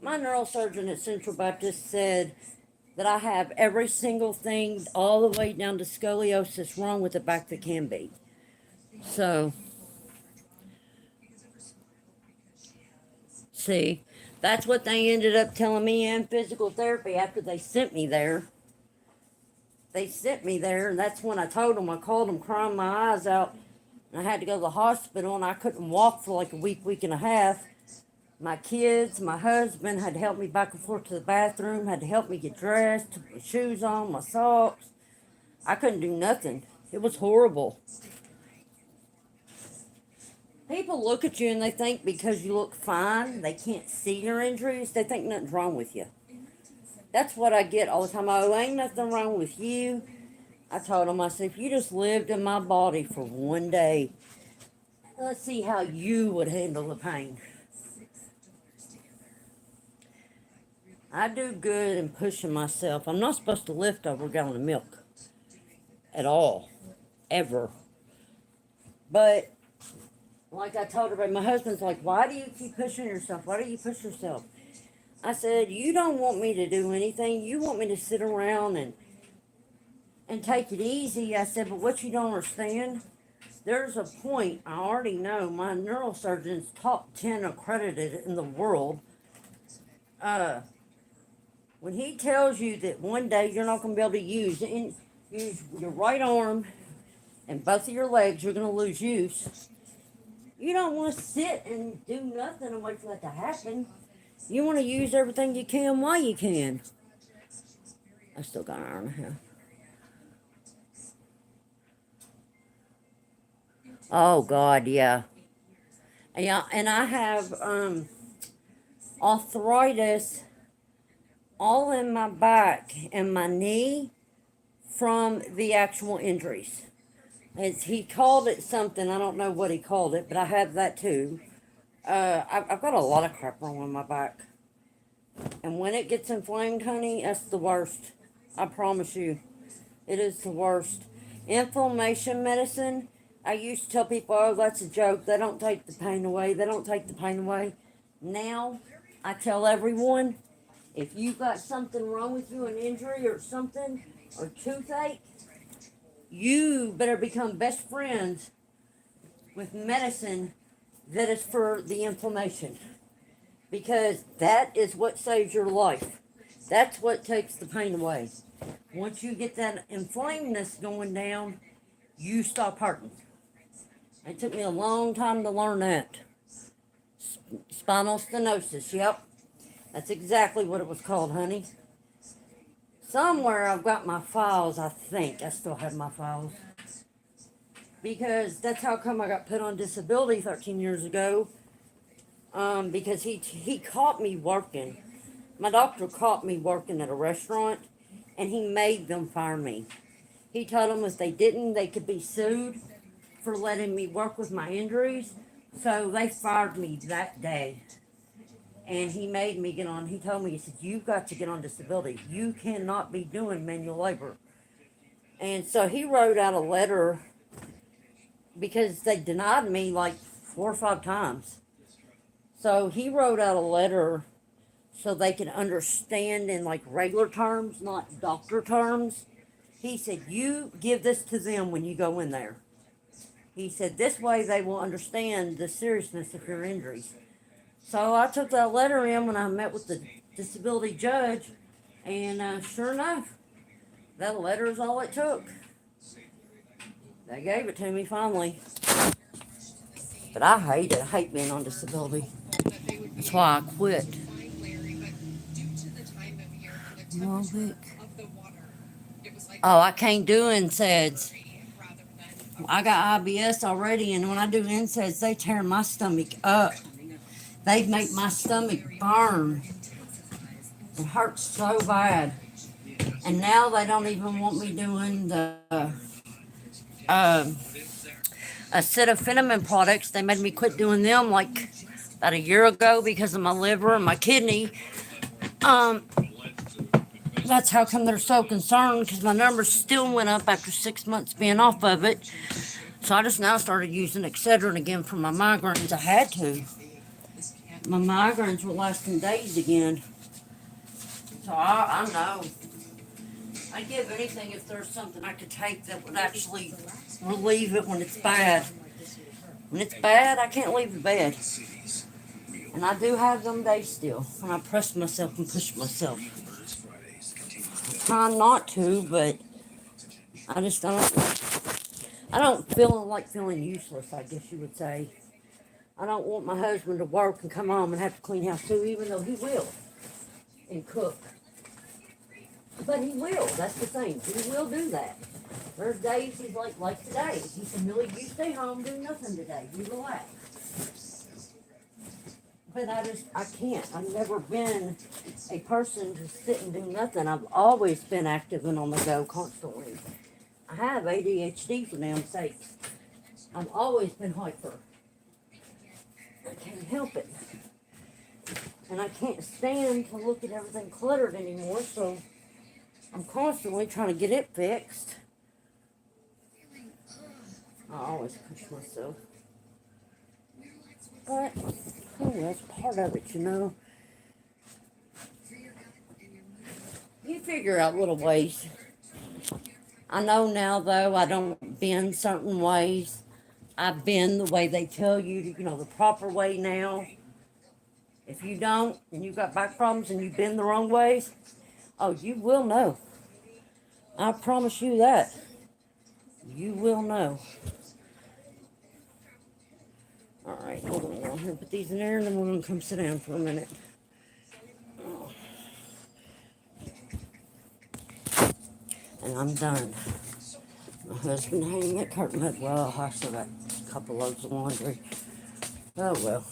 My neurosurgeon at Central Baptist said that I have every single thing all the way down to scoliosis wrong with the back that can be. So, see, that's what they ended up telling me in physical therapy after they sent me there. They sent me there, and that's when I told them, I called them crying my eyes out, and I had to go to the hospital, and I couldn't walk for like a week and a half. My kids, my husband had to help me back and forth to the bathroom, had to help me get dressed, to put my shoes on, my socks. I couldn't do nothing. It was horrible. People look at you and they think because you look fine, they can't see your injuries, they think nothing's wrong with you. That's what I get all the time. Oh, ain't nothing wrong with you. I told them, I said, if you just lived in my body for one day, let's see how you would handle the pain. I do good in pushing myself. I'm not supposed to lift over a gallon of milk. at all, ever. But like I told everybody, my husband's like, why do you keep pushing yourself? Why do you push yourself? I said, you don't want me to do anything. You want me to sit around and take it easy. I said, but what you don't understand, there's a point, I already know, my neurosurgeon's top 10 accredited in the world. When he tells you that one day you're not going to be able to use your right arm and both of your legs, you're going to lose use. You don't want to sit and do nothing and wait for that to happen. You want to use everything you can while you can. I still got an hour and a half. Oh God, yeah. Yeah, and I have arthritis all in my back and my knee from the actual injuries. He called it something, I don't know what he called it, but I have that too. I've got a lot of crap wrong with my back. And when it gets inflamed, honey, that's the worst. I promise you. It is the worst. Inflammation medicine, I used to tell people, oh, that's a joke. They don't take the pain away. They don't take the pain away. Now, I tell everyone, if you've got something wrong with you, an injury or something, or toothache, you better become best friends with medicine that is for the inflammation. Because that is what saves your life. That's what takes the pain away. Once you get that inflamedness going down, you stop hurting. It took me a long time to learn that. Spinal stenosis, yep. That's exactly what it was called, honey. Somewhere I've got my files, I think. I still have my files. Because that's how come I got put on disability 13 years ago. Because he caught me working. My doctor caught me working at a restaurant, and he made them fire me. He told them if they didn't, they could be sued for letting me work with my injuries. So they fired me that day. And he made me get on. He told me, he said, you've got to get on disability. You cannot be doing manual labor. And so he wrote out a letter because they denied me like 4 or 5 times. So he wrote out a letter so they could understand in like regular terms, not doctor terms. He said, you give this to them when you go in there. He said, this way they will understand the seriousness of your injuries. So I took that letter in when I met with the disability judge, and sure enough, that letter is all it took. They gave it to me finally. But I hate it. I hate being on disability. That's why I quit. Vic. Oh, I can't do NSAIDs. I got IBS already, and when I do NSAIDs, they tear my stomach up. They make my stomach burn. It hurts so bad. And now they don't even want me doing the acetaminophen products. They made me quit doing them like about a year ago because of my liver and my kidney. That's how come they're so concerned, because my numbers still went up after 6 months being off of it. So I just now started using Excedrin again for my migraines. I had to. My migraines were lasting days again. So I know. I'd give anything if there's something I could take that would actually relieve it when it's bad. When it's bad, I can't leave the bed. And I do have them days still when I press myself and push myself. Trying not to, but I just don't feel like feeling useless, I guess you would say. I don't want my husband to work and come home and have to clean house too, even though he will, and cook. But he will, that's the thing, he will do that. There's days he's like today. He said, Millie, you stay home, do nothing today, you relax. But I can't. I've never been a person to sit and do nothing. I've always been active and on the go constantly. I have ADHD for damn sakes. I've always been hyper. I can't help it. And I can't stand to look at everything cluttered anymore, so I'm constantly trying to get it fixed. I always push myself. But, oh, that's part of it, you know. You figure out little ways. I know now, though, I don't bend certain ways. I bend the way they tell you, to, the proper way now. If you don't, and you've got back problems and you bend the wrong ways, oh, you will know. I promise you that. You will know. All right, hold on. I'm going to put these in there, and then we're going to come sit down for a minute. And I'm done. My husband hanging that curtain up. Well, I still got a couple loads of laundry. Oh, well.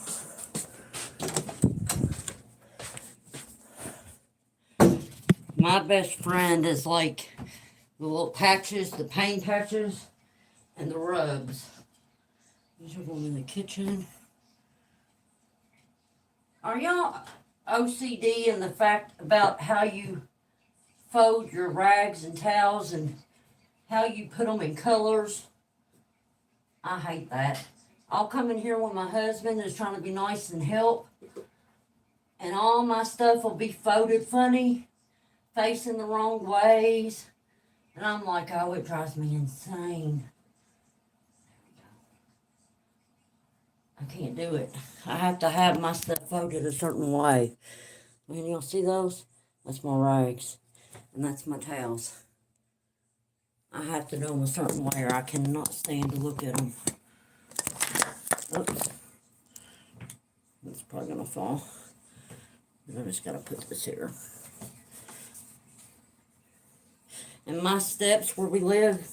My best friend is like the little patches, the paint patches, and the rubs. These are going in the kitchen. Are y'all OCD in the fact about how you fold your rags and towels and how you put them in colors? I hate that. I'll come in here when my husband is trying to be nice and help, and all my stuff will be folded funny, facing the wrong ways, and I'm like, oh, it drives me insane. I can't do it. I have to have my stuff folded a certain way. And you'll see those? That's my rags. And that's my towels. I have to do them a certain way or I cannot stand to look at them. Oops. It's probably going to fall. And I just got to put this here. And my steps where we live,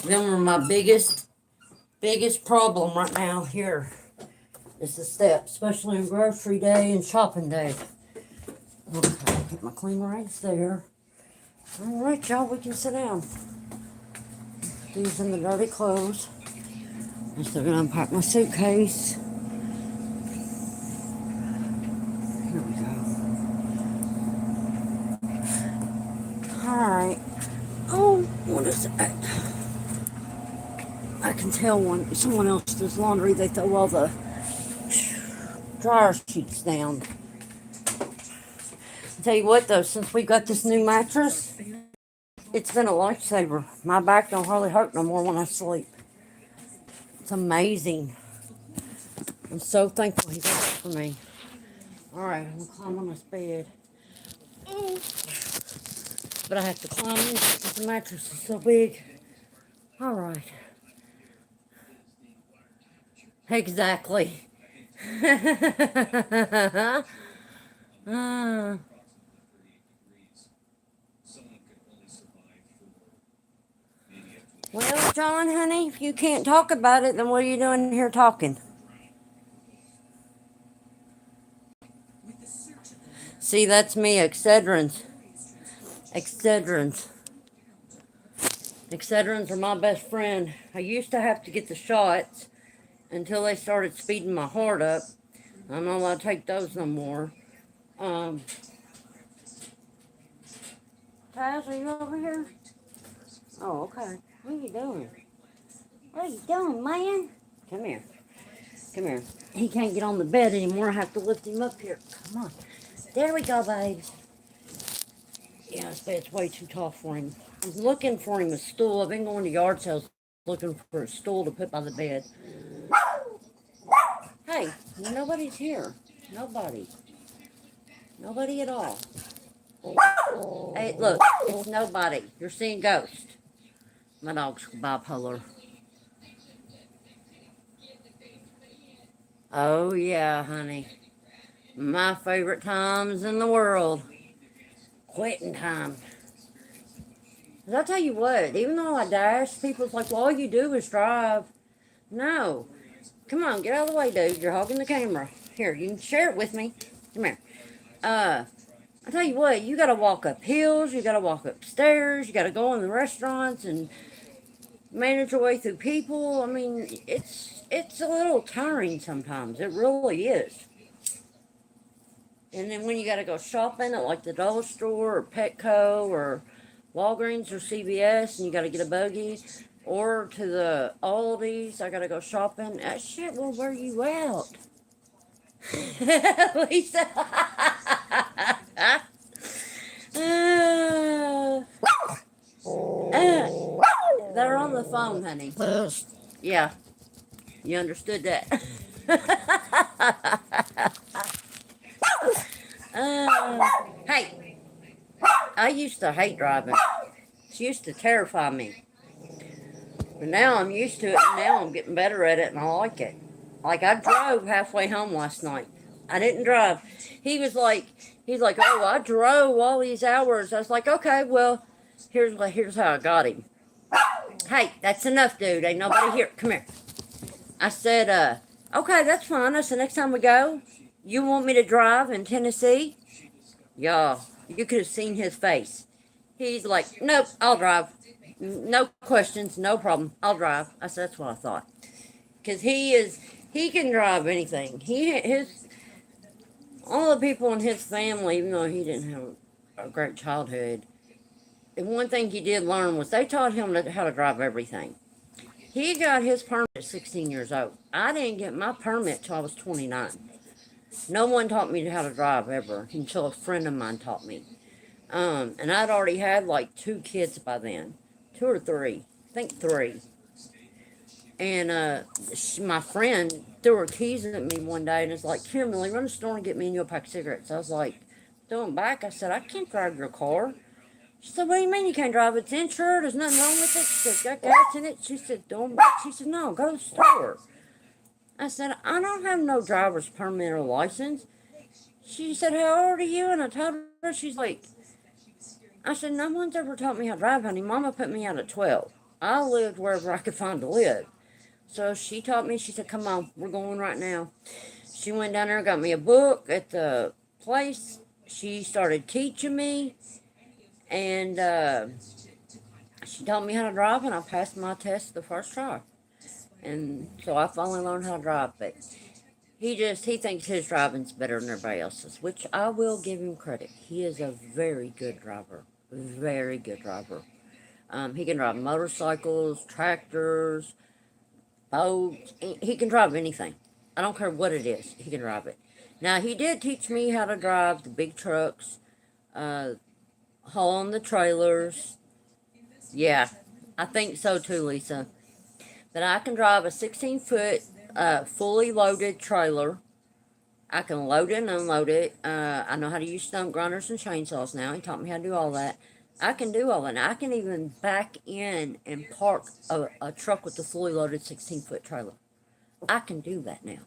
them are my biggest problem right now here. It's the steps, especially on grocery day and shopping day. Okay, get my clean rags there. All right, y'all, we can sit down. These in the dirty clothes. I'm still gonna unpack my suitcase. Here we go. All right. Oh, what is that? I can tell when someone else does laundry, they throw all the dryer sheets down. I'll tell you what, though, since we got this new mattress, it's been a lifesaver. My back don't hardly hurt no more when I sleep. It's amazing. I'm so thankful he got it for me. All right, I'm gonna climb on this bed. But I have to climb in because the mattress is so big. All right. Exactly. Well, John, honey, if you can't talk about it, then what are you doing here talking? See, that's me, Excedrins. Excedrins. Excedrins are my best friend. I used to have to get the shots until they started speeding my heart up. I'm not allowed to take those no more. Taz, are you over here? Oh, okay. What are you doing? What are you doing, man? Come here. Come here. He can't get on the bed anymore. I have to lift him up here. Come on. There we go, babes. Yeah, this bed's way too tall for him. I'm looking for him a stool. I've been going to yard sales looking for a stool to put by the bed. Hey, nobody's here. Nobody. Nobody at all. Hey, look, it's nobody. You're seeing ghosts. My dog's bipolar. Oh, yeah, honey. My favorite times in the world. Quitting time. Cause I'll tell you what, even though I dash, people's like, well, all you do is drive. No. Come on, get out of the way, dude. You're hogging the camera. Here, you can share it with me. Come here. I tell you what, you gotta walk up hills, you gotta walk upstairs, you gotta go in the restaurants and manage your way through people. I mean, it's a little tiring sometimes. It really is. And then when you gotta go shopping at like the dollar store or Petco or Walgreens or CVS and you gotta get a buggy, or to the Aldi's. I gotta go shopping. That shit will wear you out. Lisa. Uh, they're on the phone, honey. Yeah, you understood that. Hey, I used to hate driving. She used to terrify me. But now I'm used to it, and now I'm getting better at it, and I like it. Like, I drove halfway home last night. I didn't drive. He's like, oh, I drove all these hours. I was like, okay, well, here's how I got him. Hey, that's enough, dude. Ain't nobody here. Come here. I said, okay, that's fine. I said, next time we go, you want me to drive in Tennessee? Y'all, you could have seen his face. He's like, nope, I'll drive. No questions, no problem. I'll drive. I said, that's what I thought. Because he can drive anything. All the people in his family, even though he didn't have a great childhood, the one thing he did learn was they taught him how to drive everything. He got his permit at 16 years old. I didn't get my permit till I was 29. No one taught me how to drive ever until a friend of mine taught me. And I'd already had like 2 kids by then. 2 or 3. I think 3. And my friend threw her keys at me one day and was like, here, Millie, run to the store and get me and you a pack of cigarettes. I was like, throwing back. I said, I can't drive your car. She said, what do you mean you can't drive? It's insured. There's nothing wrong with it. She said, got gas in it. She said, don't back. She said, no, go to the store. I said, I don't have no driver's permit or license. She said, how old are you? And I told her, she's like, I said, no one's ever taught me how to drive, honey. Mama put me out at 12. I lived wherever I could find to live. So she taught me, she said, come on, we're going right now. She went down there and got me a book at the place. She started teaching me. And she taught me how to drive, and I passed my test the first try. And so I finally learned how to drive. But he thinks his driving's better than everybody else's, which I will give him credit. He is a very good driver. Very good driver. He can drive motorcycles, tractors, boats. He can drive anything. I don't care what it is. He can drive it. Now, he did teach me how to drive the big trucks, hauling the trailers. Yeah, I think so too, Lisa. That I can drive a 16-foot fully loaded trailer. I can load it and unload it. I know how to use stump grinders and chainsaws now. He taught me how to do all that. I can do all that. I can even back in and park a truck with a fully loaded 16-foot trailer. I can do that now.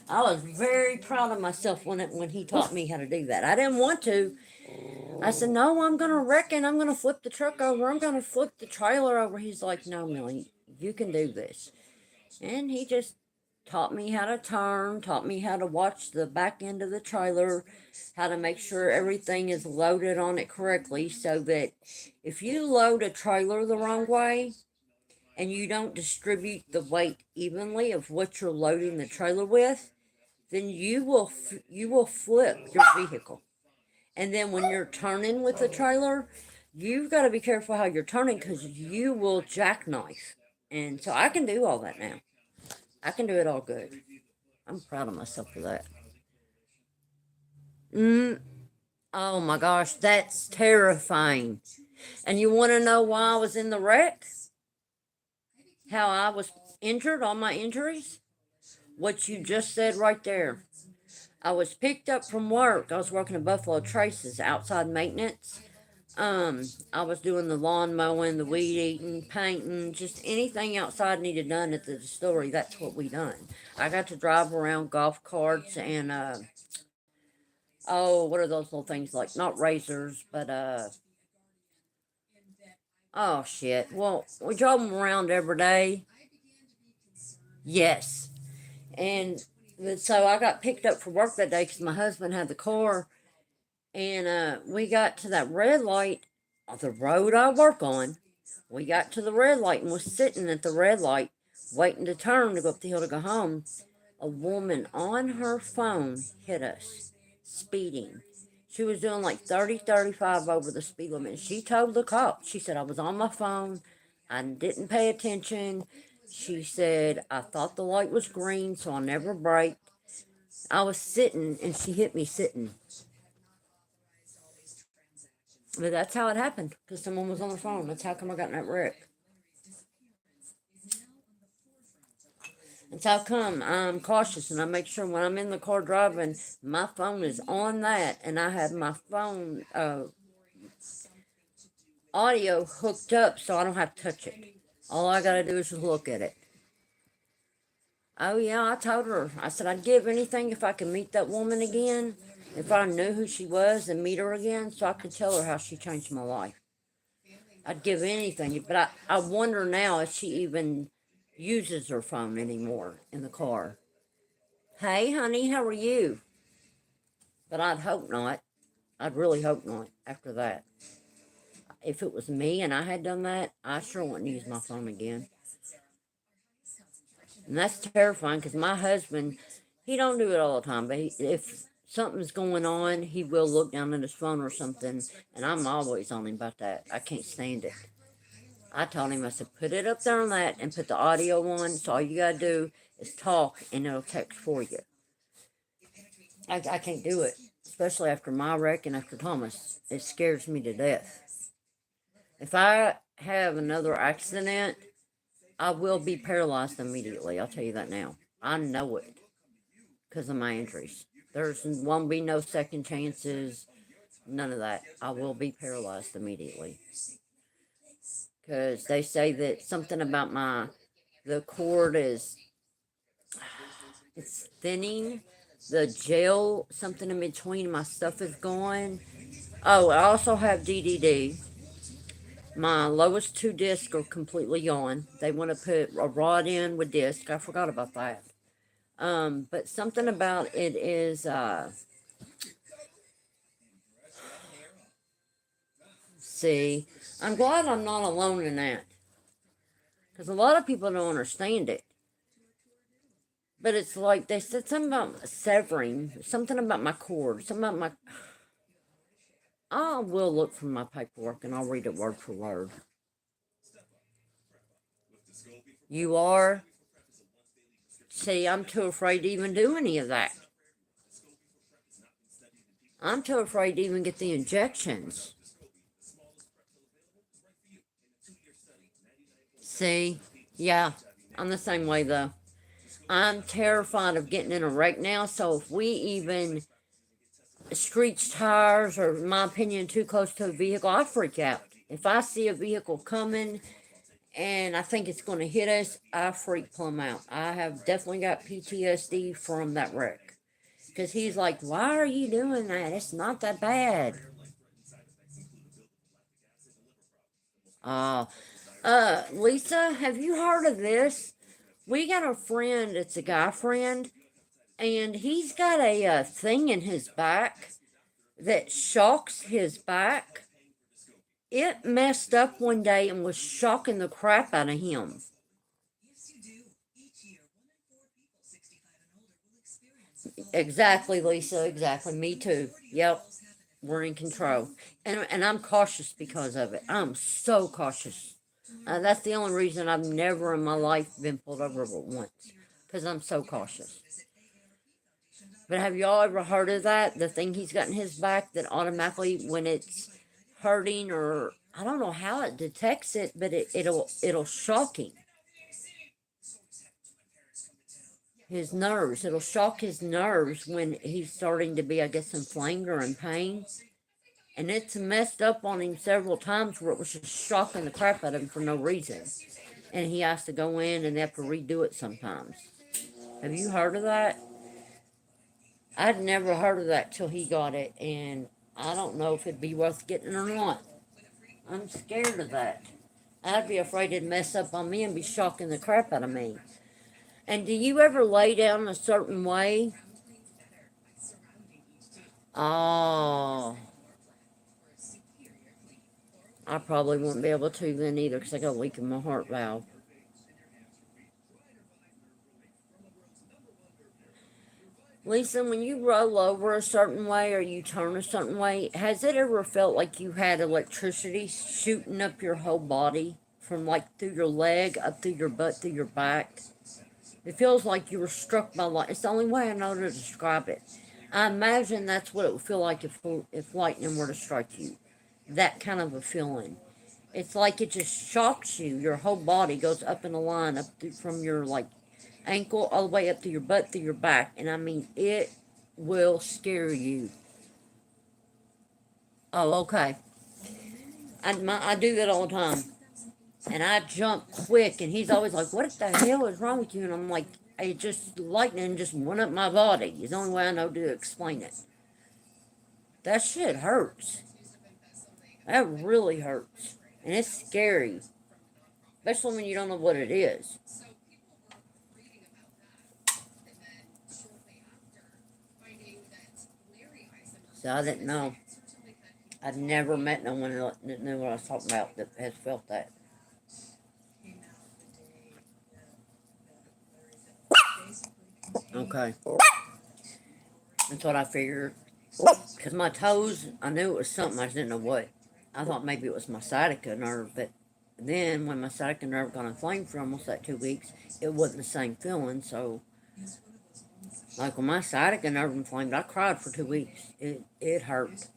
I was very proud of myself when he taught me how to do that. I didn't want to. I said, no, I'm going to wreck it. I'm going to flip the truck over. I'm going to flip the trailer over. He's like, no, Millie, you can do this. And he just taught me how to turn, taught me how to watch the back end of the trailer, how to make sure everything is loaded on it correctly, so that if you load a trailer the wrong way and you don't distribute the weight evenly of what you're loading the trailer with, then you will flip your vehicle. And then when you're turning with the trailer, you've got to be careful how you're turning, because you will jackknife. And so I can do all that now. I can do it all good. I'm proud of myself for that. Oh my gosh, that's terrifying. And you want to know why I was in the wreck? How I was injured, all my injuries? What you just said right there. I was picked up from work. I was working at Buffalo Traces, outside maintenance. I was doing the lawn mowing, the weed eating, painting, just anything outside needed done at the distillery. That's what we done. I got to drive around golf carts and what are those little things like? Not razors, but oh shit. Well, we drove them around every day. Yes, and so I got picked up for work that day because my husband had the car, and we got to that red light on the road I work on. We got to the red light and was sitting at the red light waiting to turn to go up the hill to go home. A woman on her phone hit us, speeding. She was doing like 30, 35 over the speed limit. She told the cop, she said, I was on my phone. I didn't pay attention. She said, I thought the light was green, so I'll never brake. I was sitting, and she hit me sitting. But that's how it happened, because someone was on the phone. That's how come I got in that wreck. That's how come I'm cautious, and I make sure when I'm in the car driving, my phone is on that, and I have my phone audio hooked up so I don't have to touch it. All I gotta do is just look at it. Oh yeah, I told her. I said I'd give anything if I could meet that woman again. If I knew who she was and meet her again so I could tell her how she changed my life. I'd give anything. But I wonder now if she even uses her phone anymore in the car. Hey honey, how are you? But I'd hope not. I'd really hope not after that. If it was me and I had done that, I sure wouldn't use my phone again. And that's terrifying because my husband, he don't do it all the time, but if something's going on, he will look down at his phone or something, and I'm always on him about that. I can't stand it. I told him, I said, put it up there on that and put the audio on, so all you gotta do is talk and it'll text for you. I can't do it, especially after my wreck and after Thomas. It scares me to death. If I have another accident, I will be paralyzed immediately. I'll tell you that now. I know it because of my injuries. There's won't be no second chances, none of that. I will be paralyzed immediately. Because they say that something about the cord is, it's thinning. The gel, something in between my stuff is gone. Oh, I also have DDD. My lowest two discs are completely gone. They want to put a rod in with disc. I forgot about that. But something about it is, see, I'm glad I'm not alone in that. Because a lot of people don't understand it. But it's like they said something about severing, something about my cord, something about my. I will look for my paperwork and I'll read it word for word. You are? See, I'm too afraid to even do any of that. I'm too afraid to even get the injections. See? Yeah, I'm the same way though. I'm terrified of getting in a wreck now, so if we even screech tires or, in my opinion, too close to a vehicle, I freak out. If I see a vehicle coming and I think it's going to hit us, I freak plumb out. I have definitely got PTSD from that wreck. Because he's like, why are you doing that? It's not that bad. Lisa, have you heard of this? We got a friend, it's a guy friend, and he's got a thing in his back that shocks his back. It messed up one day and was shocking the crap out of him. Exactly, Lisa, exactly. Me too. Yep, we're in control. And I'm cautious because of it. I'm so cautious. That's the only reason I've never in my life been pulled over but once. Because I'm so cautious. But have y'all ever heard of that? The thing he's got in his back that automatically, when it's hurting, or I don't know how it detects it, but it'll shock him. His nerves. It'll shock his nerves when he's starting to be, I guess, inflamed or in pain. And it's messed up on him several times where it was just shocking the crap out of him for no reason. And he has to go in and they have to redo it sometimes. Have you heard of that? I'd never heard of that till he got it, and I don't know if it'd be worth getting or not. I'm scared of that. I'd be afraid it'd mess up on me and be shocking the crap out of me. And do you ever lay down a certain way? Oh, I probably wouldn't be able to then either because I got a leak in my heart valve. Lisa, when you roll over a certain way or you turn a certain way, has it ever felt like you had electricity shooting up your whole body from like through your leg up through your butt through your back. It feels like you were struck by light. It's the only way I know to describe it. I imagine that's what it would feel like if lightning were to strike you. That kind of a feeling. It's like it just shocks you. Your whole body goes up in a line up through, from your like ankle all the way up to your butt through your back, and I mean it will scare you. Oh, okay. I do that all the time, and I jump quick, and he's always like, "What the hell is wrong with you?" And I'm like, "It just lightning just went up my body." It's the only way I know to explain it. That shit hurts. That really hurts, and it's scary, especially when you don't know what it is. So I didn't know. I've never met no one that knew what I was talking about that has felt that. Okay, that's what I figured. Because my toes, I knew it was something, I just didn't know what. I thought maybe it was my sciatica nerve, but then when my sciatica nerve got inflamed for almost like 2 weeks, it wasn't the same feeling. So, like when my sciatica nerve inflamed, I cried for 2 weeks. It hurt.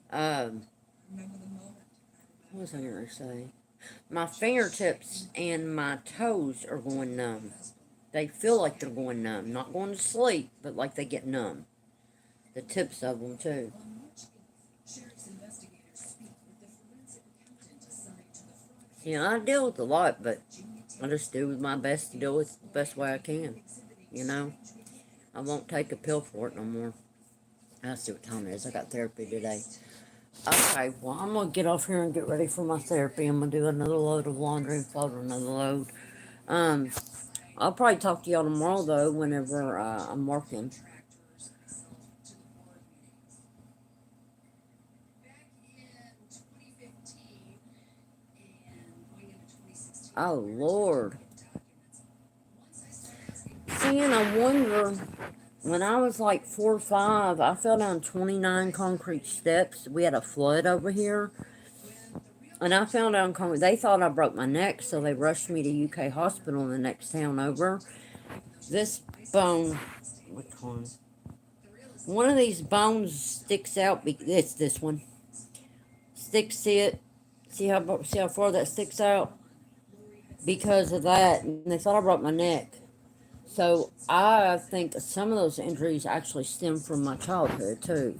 Um, what was I going to say? My fingertips and my toes are going numb. They feel like they're going numb. Not going to sleep, but like they get numb. The tips of them, too. Yeah, I deal with a lot, but I just do my best to deal with it the best way I can. You know? I won't take a pill for it no more. I see what time it is. I got therapy today. Okay, well, I'm going to get off here and get ready for my therapy. I'm going to do another load of laundry and fold another load. Um, I'll probably talk to y'all tomorrow, though, whenever I'm working. Oh, Lord. See, and I wonder, when I was like 4 or 5, I fell down 29 concrete steps. We had a flood over here. And I found out concrete. They thought I broke my neck, so they rushed me to UK hospital in the next town over. This bone, which one? One of these bones sticks out. It's this one. Sticks it. See how far that sticks out? Because of that, and they thought I broke my neck. So I think some of those injuries actually stem from my childhood too,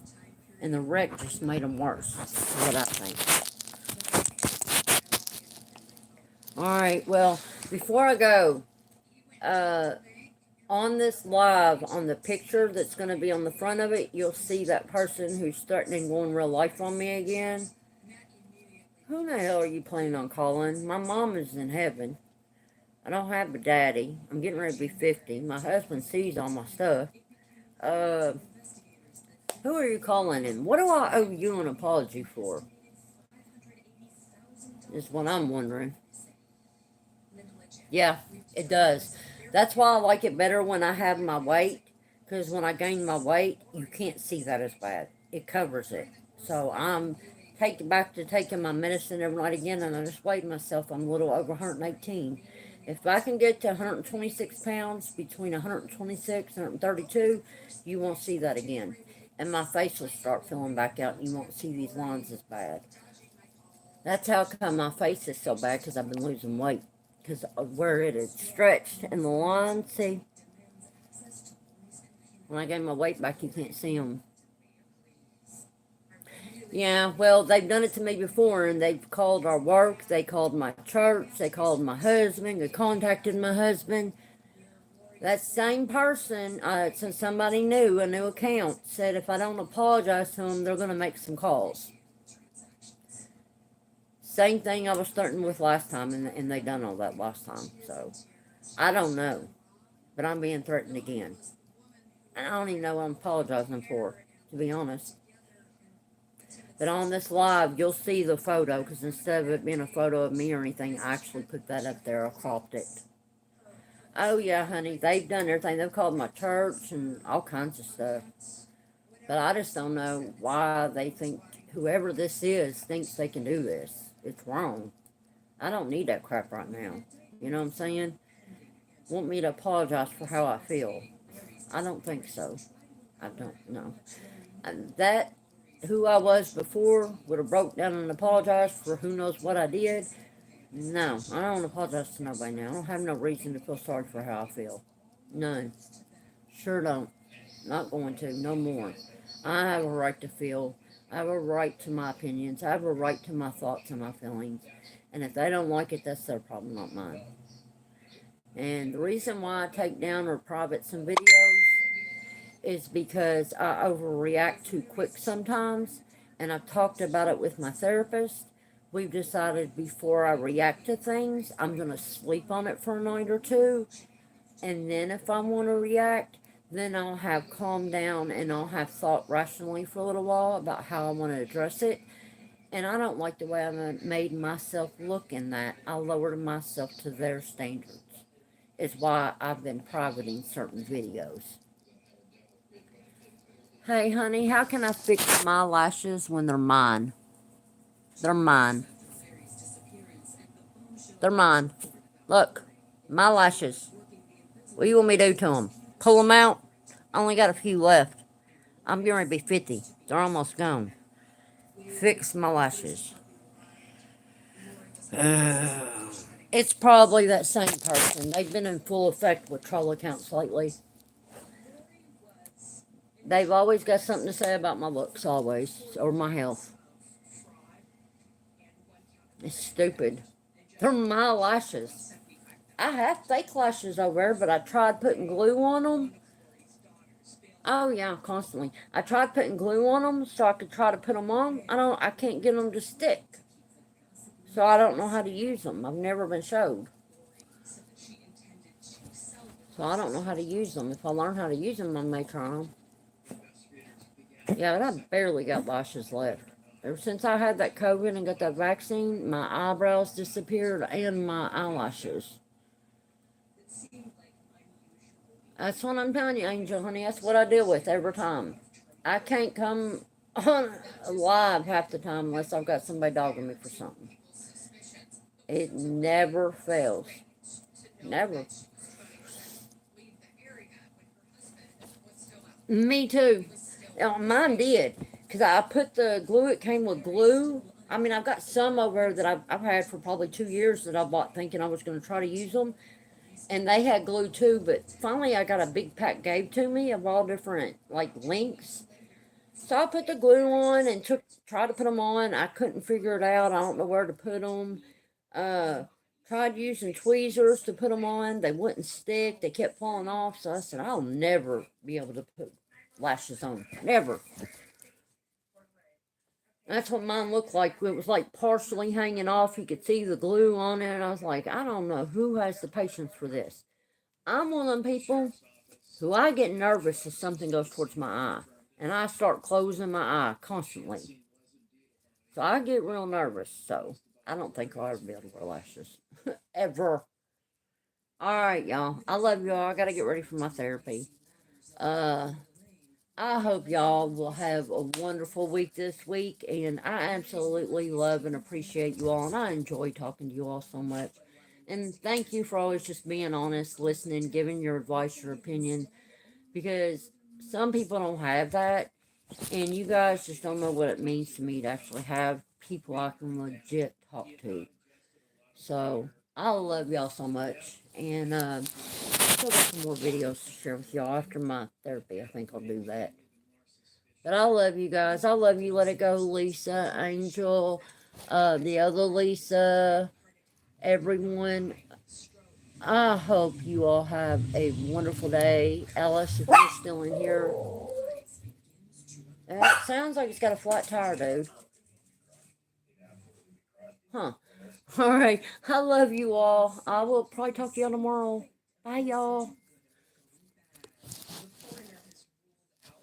and the wreck just made them worse. Is what I think. All right. Well, before I go, uh, on this live, on the picture that's going to be on the front of it, you'll see that person who's threatening going real life on me again. Who the hell are you planning on calling? My mom is in heaven. I don't have a daddy. I'm getting ready to be 50. My husband sees all my stuff. Uh, who are you calling and what do I owe you an apology for? Is what I'm wondering. Yeah, it does. That's why I like it better when I have my weight. Because when I gain my weight, you can't see that as bad. It covers it. So I'm taking back to taking my medicine every night again, and I just weighed myself. I'm a little over 118. If I can get to 126 pounds, between 126 and 132, you won't see that again. And my face will start filling back out, and you won't see these lines as bad. That's how come my face is so bad, because I've been losing weight. Because of where it is stretched and the lines, see, when I gain my weight back, you can't see them. Yeah, well, they've done it to me before, and they've called our work, they called my church, they called my husband, they contacted my husband. That same person, since somebody new, a new account, said if I don't apologize to them, they're going to make some calls. Same thing I was starting with last time, and they done all that last time. So, I don't know, but I'm being threatened again. And I don't even know what I'm apologizing for, to be honest. But on this live, you'll see the photo, because instead of it being a photo of me or anything, I actually put that up there. I cropped it. Oh, yeah, honey, they've done everything. They've called my church and all kinds of stuff. But I just don't know why they think, whoever this is, thinks they can do this. It's wrong. I don't need that crap right now. You know what I'm saying? Want me to apologize for how I feel? I don't think so. I don't know. And that, who I was before, would have broke down and apologized for who knows what I did. No, I don't apologize to nobody now. I don't have no reason to feel sorry for how I feel. None. Sure don't. Not going to. No more. I have a right to feel. I have a right to my opinions. I have a right to my thoughts and my feelings. And if they don't like it, that's their problem, not mine. And the reason why I take down or private some videos is because I overreact too quick sometimes. And I've talked about it with my therapist. We've decided before I react to things, I'm going to sleep on it for a night or two. And then if I want to react, then I'll have calmed down and I'll have thought rationally for a little while about how I want to address it. And I don't like the way I made myself look in that. I lowered myself to their standards. Is why I've been privating certain videos. Hey, honey, how can I fix my lashes when they're mine? They're mine. They're mine. Look, my lashes. What do you want me to do to them? Pull them out? I only got a few left. I'm getting ready to be 50. They're almost gone. Fix my lashes. It's probably that same person. They've been in full effect with troll accounts lately. They've always got something to say about my looks, always, or my health. It's stupid. They're my lashes. I have fake lashes over there, but I tried putting glue on them. Oh yeah, constantly. I tried putting glue on them so I could try to put them on. I can't get them to stick. So I don't know how to use them. I've never been showed. So I don't know how to use them. If I learn how to use them, I may try them. Yeah, but I barely got lashes left. Ever since I had that COVID and got that vaccine, my eyebrows disappeared and my eyelashes. That's what I'm telling you, Angel, honey. That's what I deal with every time. I can't come on live half the time unless I've got somebody dogging me for something. It never fails. Never. Me too. Mine did. Because I put the glue, it came with glue. I mean, I've got some over that I've had for probably 2 years that I bought thinking I was going to try to use them. And they had glue too, but finally I got a big pack gave to me of all different, like, lengths. So I put the glue on and tried to put them on. I couldn't figure it out. I don't know where to put them. Tried using tweezers to put them on. They wouldn't stick. They kept falling off. So I said, I'll never be able to put lashes on. Never. That's what mine looked like. It was like partially hanging off. You could see the glue on it. I was like, I don't know who has the patience for this. I'm one of them people who I get nervous if something goes towards my eye. And I start closing my eye constantly. So I get real nervous. So I don't think I'll ever be able to wear lashes. Ever. Alright, y'all. I love y'all. I gotta get ready for my therapy. I hope y'all will have a wonderful week this week. And I absolutely love and appreciate you all. And I enjoy talking to you all so much. And thank you for always just being honest, listening, giving your advice, your opinion. Because some people don't have that. And you guys just don't know what it means to me to actually have people I can legit talk to. So, I love y'all so much. And I still got some more videos to share with y'all after my therapy. I think I'll do that. But I love you guys. I love you. Let It Go, Lisa, Angel, the other Lisa, everyone. I hope you all have a wonderful day. Alice, if you're still in here. It sounds like it's got a flat tire, dude. Huh. All right. I love you all. I will probably talk to y'all tomorrow. Bye, y'all.